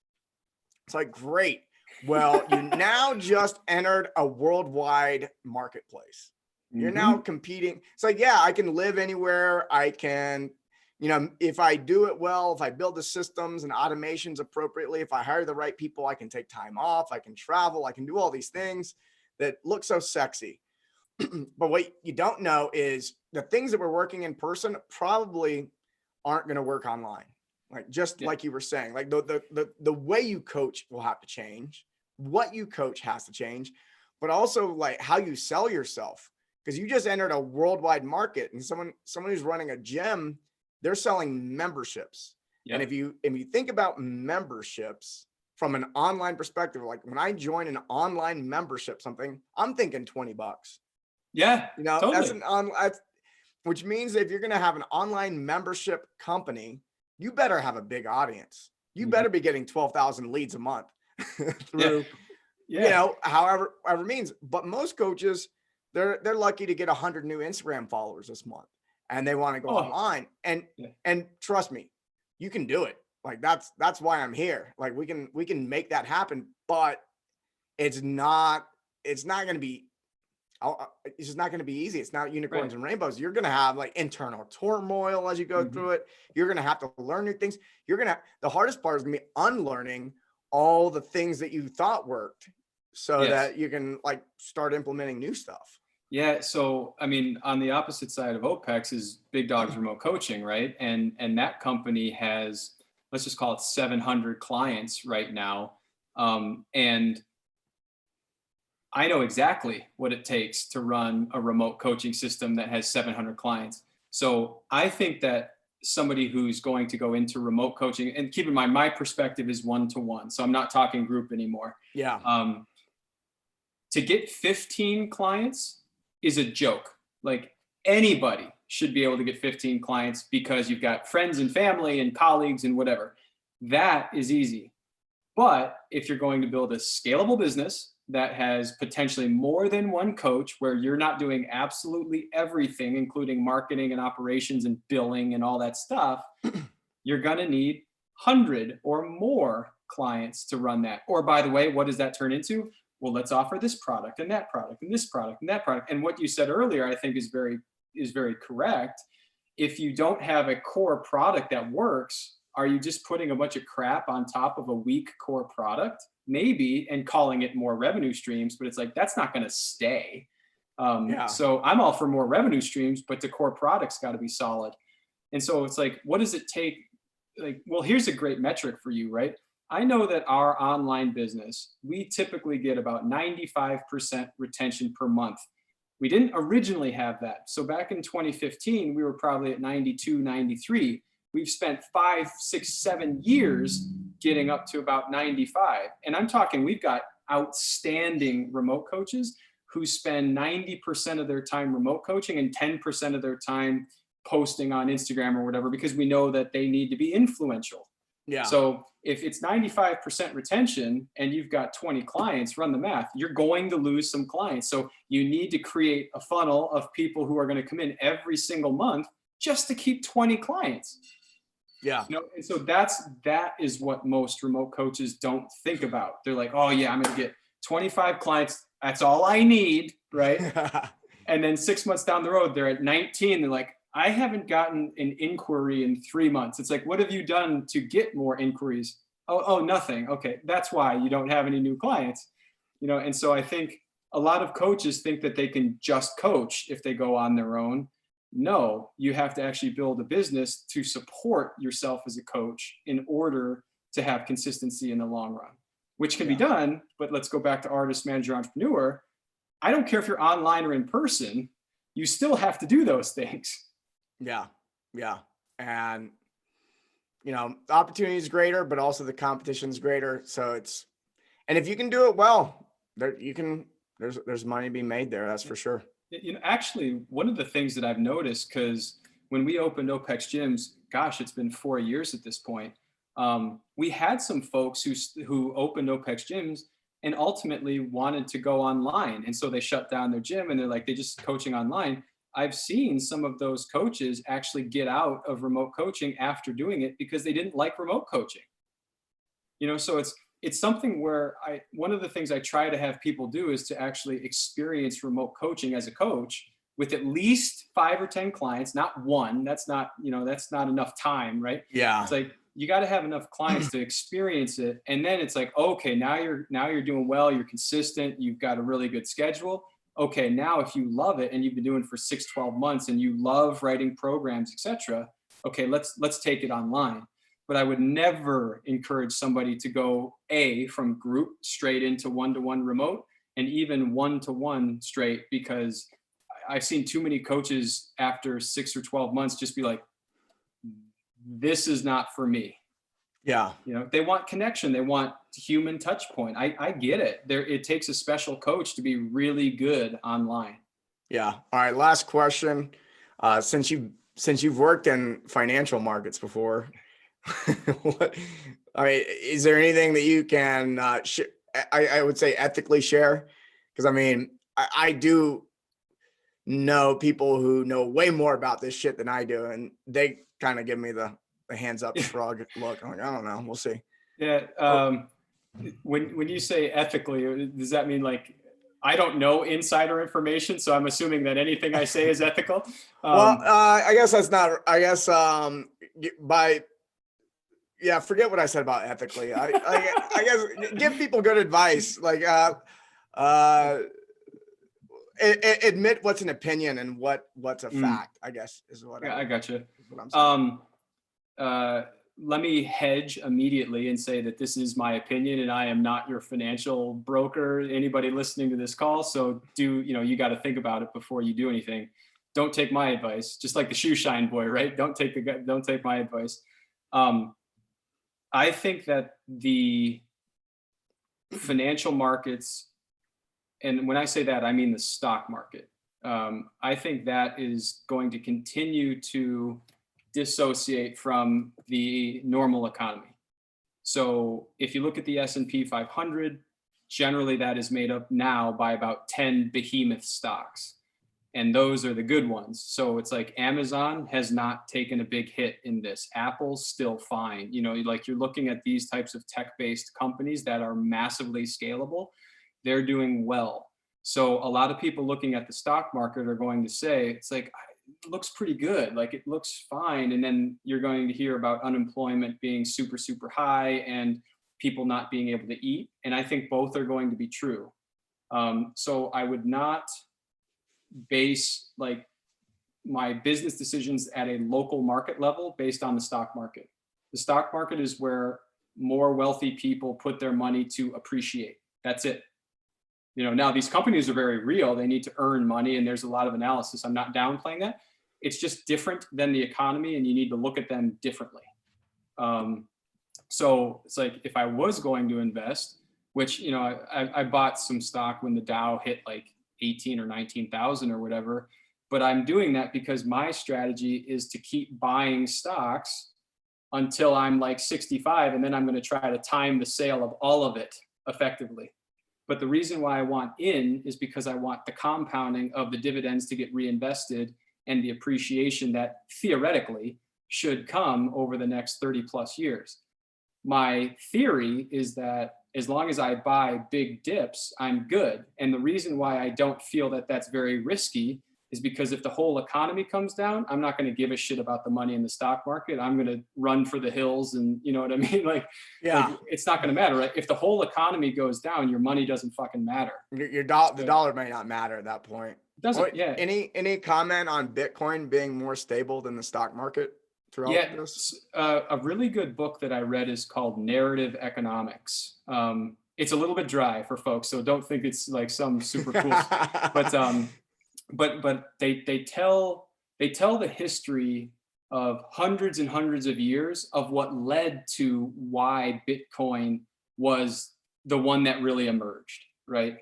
It's like, great. Well, you now just entered a worldwide marketplace. You're now competing. It's like, yeah, I can live anywhere. I can, if I do it well, if I build the systems and automations appropriately, if I hire the right people, I can take time off, I can travel, I can do all these things that look so sexy. But what you don't know is the things that we're working in person probably aren't going to work online. Like, just like you were saying, like the way you coach will have to change. What you coach has to change, but also like how you sell yourself. Because you just entered a worldwide market, and someone who's running a gym, they're selling memberships. Yeah. And if you think about memberships from an online perspective, like when I join an online membership, something, I'm thinking $20. Yeah. Totally. That's Which means if you're going to have an online membership company, you better have a big audience. You better be getting 12,000 leads a month through, however means. But most coaches, they're lucky to get 100 new Instagram followers this month, and they want to go online. And trust me, you can do it. Like, that's why I'm here. Like, we can make that happen, but it's not going to be, it's just not going to be easy. It's not unicorns and rainbows. You're going to have like internal turmoil as you go through it. You're going to have to learn new things. The hardest part is going to be unlearning all the things that you thought worked, so that you can like start implementing new stuff. Yeah. So, I mean, on the opposite side of OPEX is Big Dog's Remote Coaching, right? And that company has, let's just call it 700 clients right now. And I know exactly what it takes to run a remote coaching system that has 700 clients. So I think that somebody who's going to go into remote coaching, and keep in mind, my perspective is one-to-one. So I'm not talking group anymore. Yeah. To get 15 clients is a joke. Like, anybody should be able to get 15 clients because you've got friends and family and colleagues and whatever. That is easy. But if you're going to build a scalable business that has potentially more than one coach, where you're not doing absolutely everything, including marketing and operations and billing and all that stuff, you're going to need 100 or more clients to run that. Or, by the way, what does that turn into? Well, let's offer this product and that product and this product and that product. And what you said earlier, I think is very correct. If you don't have a core product that works, are you just putting a bunch of crap on top of a weak core product? Maybe, and calling it more revenue streams, but it's like, that's not going to stay. So I'm all for more revenue streams, but the core product's got to be solid. And so it's like, what does it take? Like, well, here's a great metric for you, right? I know that our online business, we typically get about 95% retention per month. We didn't originally have that. So back in 2015, we were probably at 92, 93. We've spent 5, 6, 7 years getting up to about 95. And I'm talking, we've got outstanding remote coaches who spend 90% of their time remote coaching and 10% of their time posting on Instagram or whatever, because we know that they need to be influential. Yeah. So if it's 95% retention and you've got 20 clients, run the math, you're going to lose some clients. So you need to create a funnel of people who are going to come in every single month just to keep 20 clients. Yeah. And so that is what most remote coaches don't think about. They're like, oh yeah, I'm going to get 25 clients. That's all I need. Right. And then 6 months down the road, they're at 19. They're like, I haven't gotten an inquiry in 3 months. It's like, what have you done to get more inquiries? Oh, nothing. Okay. That's why you don't have any new clients, And so I think a lot of coaches think that they can just coach if they go on their own. No, you have to actually build a business to support yourself as a coach in order to have consistency in the long run, which can be done. But let's go back to artist, manager, entrepreneur. I don't care if you're online or in person, you still have to do those things. Yeah. Yeah. And, the opportunity is greater, but also the competition is greater. So and if you can do it well, there's money being made there. That's for sure. Actually, one of the things that I've noticed, because when we opened OPEX gyms, gosh, it's been 4 years at this point. We had some folks who opened OPEX gyms and ultimately wanted to go online. And so they shut down their gym and they're like, they're just coaching online. I've seen some of those coaches actually get out of remote coaching after doing it because they didn't like remote coaching. So it's something where one of the things I try to have people do is to actually experience remote coaching as a coach with at least 5 or 10 clients, not one. That's not enough time, right? Yeah. It's like, you got to have enough clients to experience it. And then it's like, okay, now you're doing well, you're consistent, you've got a really good schedule. Okay, now if you love it and you've been doing it for 6-12 months and you love writing programs, etc. Okay, let's take it online. But I would never encourage somebody to go from group straight into one-to-one remote, and even one-to-one straight, because I've seen too many coaches after 6 or 12 months just be like, this is not for me. Yeah. They want connection. They want human touch point. I get it. It takes a special coach to be really good online. Yeah. All right. Last question. Since you've worked in financial markets before, is there anything that you can, I would say ethically share? Because I do know people who know way more about this shit than I do, and they kind of give me the hands up shrug look. I'm like, I don't know. We'll see. Yeah. When you say ethically, does that mean like, I don't know insider information, so I'm assuming that anything I say is ethical? I guess that's not, forget what I said about ethically. I guess give people good advice. Like, admit what's an opinion and what's a fact, I guess is what I got you. What I'm saying. Let me hedge immediately and say that this is my opinion and I am not your financial broker, anybody listening to this call. So you got to think about it before you do anything. Don't take my advice, just like the shoe shine boy, right? Don't take my advice. I think that the financial markets, and when I say that, I mean the stock market. I think that is going to continue to dissociate from the normal economy. So if you look at the S&P 500, generally that is made up now by about 10 behemoth stocks. And those are the good ones. So it's like Amazon has not taken a big hit in this. Apple's still fine. Like you're looking at these types of tech-based companies that are massively scalable. They're doing well. So a lot of people looking at the stock market are going to say, it's like, it looks pretty good. Like it looks fine. And then you're going to hear about unemployment being super, super high and people not being able to eat. And I think both are going to be true. So I would not base like my business decisions at a local market level based on the stock market. The stock market is where more wealthy people put their money to appreciate. That's it. Now these companies are very real. They need to earn money and there's a lot of analysis. I'm not downplaying that. It's just different than the economy and you need to look at them differently. So it's like, if I was going to invest, which, I bought some stock when the Dow hit like 18 or 19,000 or whatever. But I'm doing that because my strategy is to keep buying stocks until I'm like 65, and then I'm going to try to time the sale of all of it effectively. But the reason why I want in is because I want the compounding of the dividends to get reinvested and the appreciation that theoretically should come over the next 30 plus years. My theory is that as long as I buy big dips, I'm good. And the reason why I don't feel that that's very risky is because if the whole economy comes down, I'm not going to give a shit about the money in the stock market. I'm going to run for the hills, and you know what I mean? Like it's not going to matter, right? If the whole economy goes down, your money doesn't fucking matter. The dollar may not matter at that point. Doesn't, yeah. Any comment on Bitcoin being more stable than the stock market throughout this? A really good book that I read is called Narrative Economics. It's a little bit dry for folks, so don't think it's like some super cool, but they tell the history of hundreds and hundreds of years of what led to why Bitcoin was the one that really emerged, right?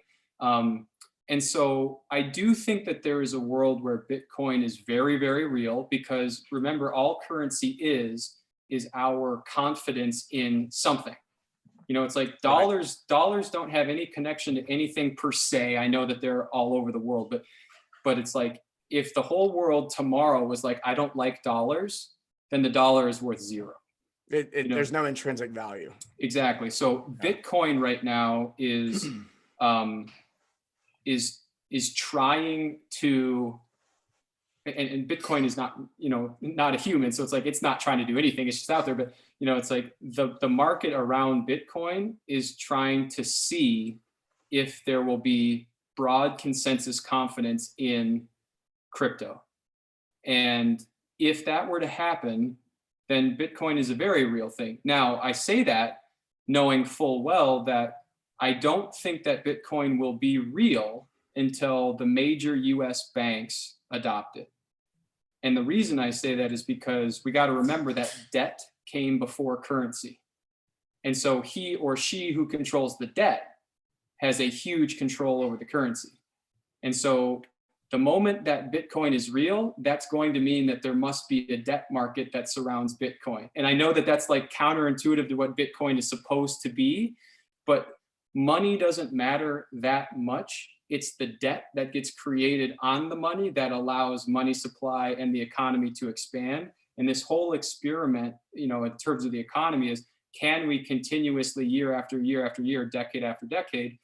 And so I do think that there is a world where Bitcoin is very, very real, because remember, all currency is our confidence in something. You know, it's like dollars don't have any connection to anything per se. I know that they're all over the world, but it's like, if the whole world tomorrow was like, I don't like dollars, then the dollar is worth zero. There's no intrinsic value. Exactly. So Bitcoin right now is trying to, and Bitcoin is not, not a human. So it's like, it's not trying to do anything. It's just out there. But, it's like the market around Bitcoin is trying to see if there will be broad consensus confidence in crypto. And if that were to happen, then Bitcoin is a very real thing. Now, I say that knowing full well that I don't think that Bitcoin will be real until the major US banks adopt it. And the reason I say that is because we got to remember that debt came before currency. And so he or she who controls the debt has a huge control over the currency. And so the moment that Bitcoin is real, that's going to mean that there must be a debt market that surrounds Bitcoin. And I know that that's like counterintuitive to what Bitcoin is supposed to be, but money doesn't matter that much. It's the debt that gets created on the money that allows money supply and the economy to expand. And this whole experiment, in terms of the economy is, can we continuously year after year after year, decade after decade,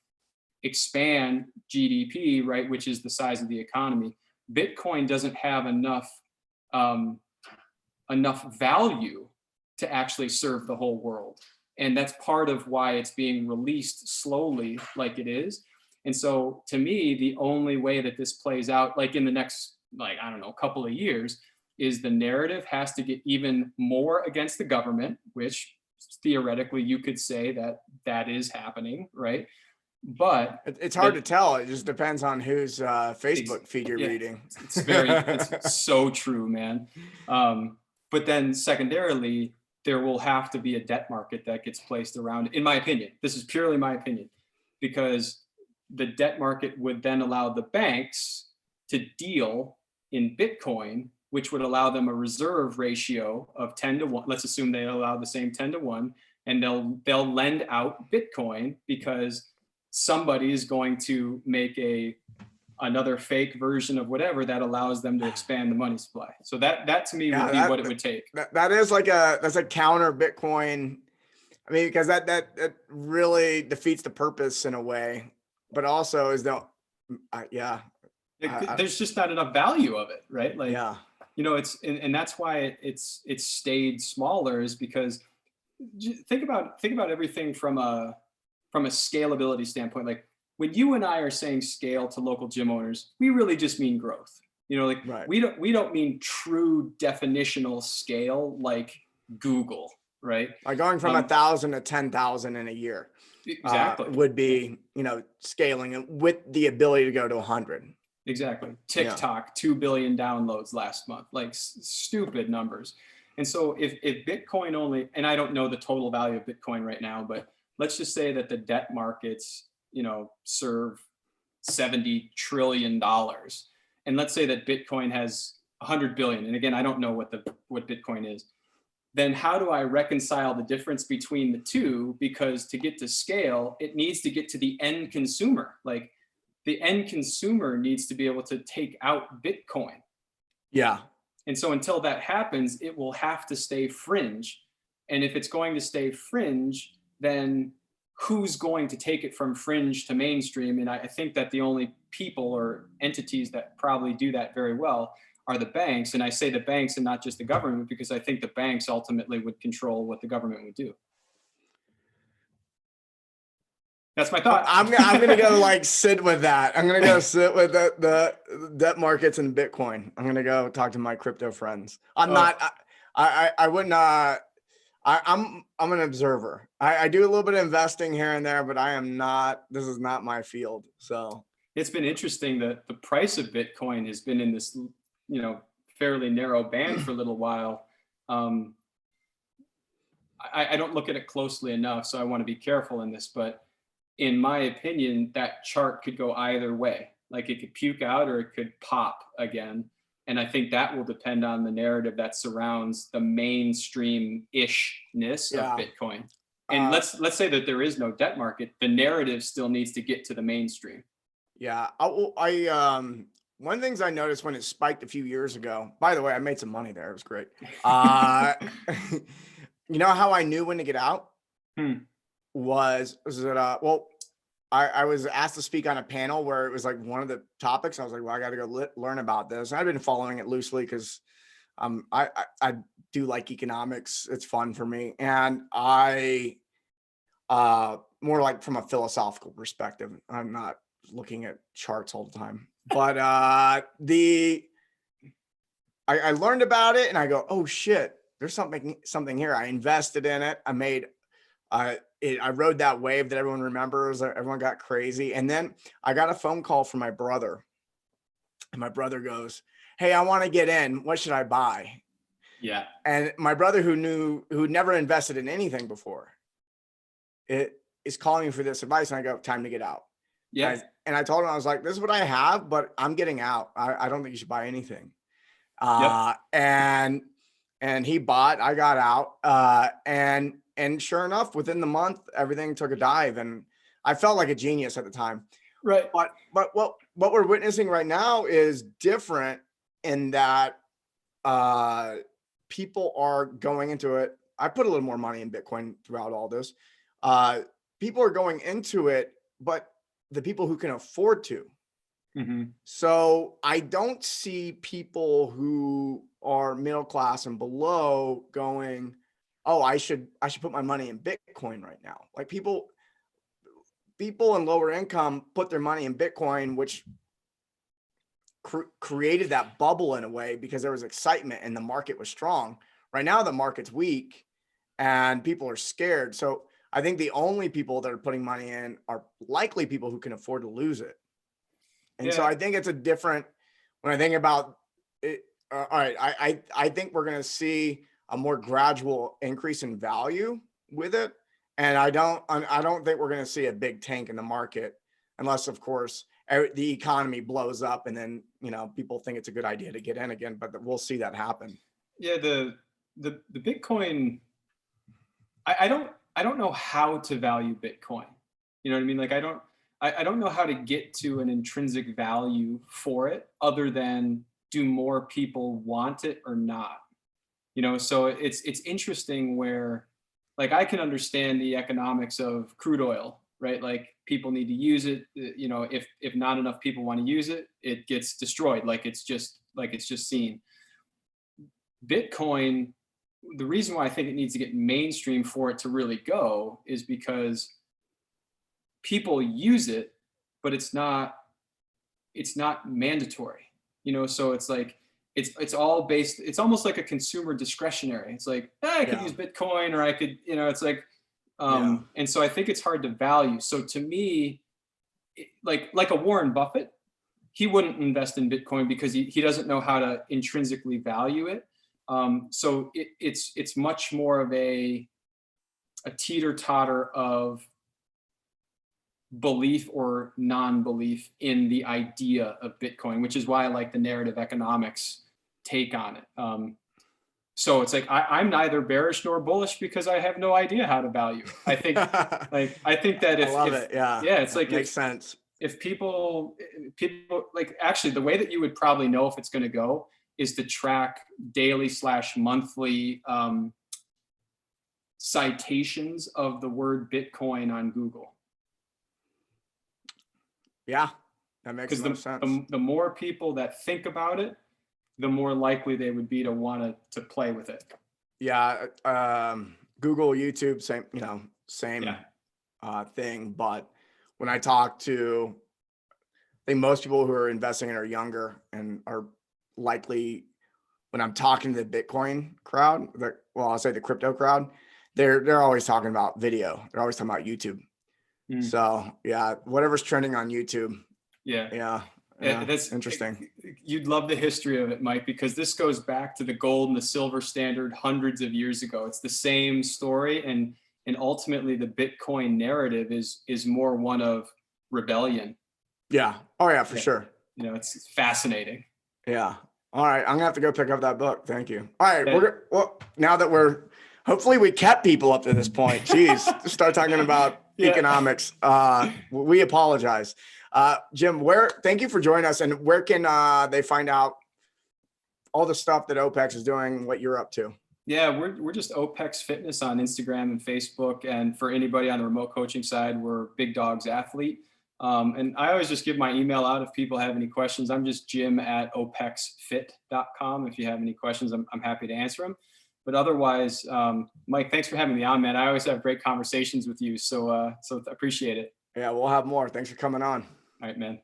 expand GDP, right, which is the size of the economy? Bitcoin doesn't have enough value to actually serve the whole world. And that's part of why it's being released slowly like it is. And so to me, the only way that this plays out, like in the next, couple of years, is the narrative has to get even more against the government, which theoretically you could say that is happening, right? But it's hard to tell. It just depends on whose Facebook feed you're reading. It's so true, man. But then secondarily, there will have to be a debt market that gets placed around it, in my opinion. This is purely my opinion, because the debt market would then allow the banks to deal in Bitcoin, which would allow them a reserve ratio of 10 to 1. Let's assume they allow the same 10 to 1, and they'll lend out Bitcoin because somebody is going to make another fake version of whatever that allows them to expand the money supply. So that to me would be what it would take. That is that's a counter Bitcoin. I mean, because that really defeats the purpose in a way, but also is there's just not enough value of it, right? Like, it's, and that's why it's stayed smaller, is because think about everything from a scalability standpoint. Like, when you and I are saying scale to local gym owners, we really just mean growth. Right. we don't mean true definitional scale like Google, right? Like going from 1,000 to 10,000 in a year. Exactly. Would be, scaling with the ability to go to 100. Exactly. TikTok, 2 billion downloads last month, like stupid numbers. And so if Bitcoin only, and I don't know the total value of Bitcoin right now, but let's just say that the debt markets, serve $70 trillion, and let's say that Bitcoin has 100 billion, and again, I don't know what Bitcoin is, then how do I reconcile the difference between the two? Because to get to scale, it needs to get to the end consumer. Like the end consumer needs to be able to take out Bitcoin. Yeah. And so until that happens, it will have to stay fringe. And if it's going to stay fringe, then who's going to take it from fringe to mainstream? And I think that the only people or entities that probably do that very well are the banks. And I say the banks and not just the government, because I think the banks ultimately would control what the government would do. That's my thought. I'm gonna go like sit with that. I'm gonna go sit with the debt markets and Bitcoin. I'm gonna go talk to my crypto friends. I'm not. I wouldn't. I'm an observer. I do a little bit of investing here and there, but I am not. This is not my field. So it's been interesting that the price of Bitcoin has been in this, fairly narrow band for a little while. I don't look at it closely enough, so I want to be careful in this, but in my opinion, that chart could go either way. Like it could puke out or it could pop again. And I think that will depend on the narrative that surrounds the mainstream-ishness of Bitcoin. And let's say that there is no debt market, the narrative still needs to get to the mainstream. Yeah. One of the things I noticed when it spiked a few years ago, by the way, I made some money there. It was great. You know how I knew when to get out? Was that I was asked to speak on a panel where it was like one of the topics. I was like, well, I got to go learn about this. And I've been following it loosely because I do like economics. It's fun for me. And I more like from a philosophical perspective. I'm not looking at charts all the time. But I learned about it and I go, oh shit, there's something here. I invested in it. I made I rode that wave that everyone remembers. Everyone got crazy. And then I got a phone call from my brother. And my brother goes, hey, I want to get in. What should I buy? Yeah. And my brother who never invested in anything before, it is calling me for this advice. And I go, time to get out. Yeah. And I told him, I was like, this is what I have, but I'm getting out. I don't think you should buy anything. And he bought, I got out. And sure enough, within the month, everything took a dive, and I felt like a genius at the time. Right. But what we're witnessing right now is different in that people are going into it. I put a little more money in Bitcoin throughout all this. People are going into it, but the people who can afford to. Mm-hmm. So I don't see people who are middle class and below going, oh, I should put my money in Bitcoin right now. Like people in lower income put their money in Bitcoin, which created that bubble in a way because there was excitement and the market was strong. Right now, the market's weak and people are scared. So I think the only people that are putting money in are likely people who can afford to lose it. And so I think it's a different, when I think about it, all right, I think we're going to see a more gradual increase in value with it. And I don't think we're going to see a big tank in the market unless, of course, the economy blows up and then, people think it's a good idea to get in again, but we'll see that happen. Yeah. The Bitcoin, I don't know how to value Bitcoin. You know what I mean? Like, I don't know how to get to an intrinsic value for it other than do more people want it or not? So it's interesting where, like, I can understand the economics of crude oil, right? Like people need to use it. If not enough people want to use it, it gets destroyed. Like it's just seen. Bitcoin, the reason why I think it needs to get mainstream for it to really go is because people use it, but it's not mandatory, so it's like, it's all based, it's almost like a consumer discretionary. It's like, I could use Bitcoin or I could, it's like, and so I think it's hard to value. So to me, like a Warren Buffett, he wouldn't invest in Bitcoin because he doesn't know how to intrinsically value it. So it's much more of a teeter-totter of belief or non-belief in the idea of Bitcoin, which is why I like the narrative economics take on it. So it's like I'm neither bearish nor bullish because I have no idea how to value it. I think that I love it. Yeah. it's That like makes sense. if people like, actually the way that you would probably know if it's going to go is to track daily/monthly citations of the word Bitcoin on Google. Yeah. That makes Because most sense. the more people that think about it, the more likely they would be to want to play with it. Yeah. Google, YouTube, same, same Yeah. thing. But when I talk to, I think most people who are investing in are younger and are likely, when I'm talking to the Bitcoin crowd, I'll say the crypto crowd, they're always talking about video. They're always talking about YouTube. So yeah, whatever's trending on YouTube. Yeah. Yeah. That's interesting. You'd love the history of it, Mike, because this goes back to the gold and the silver standard hundreds of years ago. It's the same story, and ultimately the Bitcoin narrative is more one of rebellion. Yeah. Oh yeah, for sure. It's fascinating. Yeah. All right. I'm gonna have to go pick up that book. Thank you. All right. Well, now that hopefully we kept people up to this point. Jeez, start talking about economics. We apologize. Jim, thank you for joining us, and where can they find out all the stuff that OPEX is doing, what you're up to? Yeah, we're just OPEX Fitness on Instagram and Facebook. And for anybody on the remote coaching side, we're Big Dogs Athlete. And I always just give my email out if people have any questions. I'm just jim@opexfit.com. If you have any questions, I'm happy to answer them. But otherwise, Mike, thanks for having me on, man. I always have great conversations with you. So appreciate it. Yeah, we'll have more. Thanks for coming on. All right, man.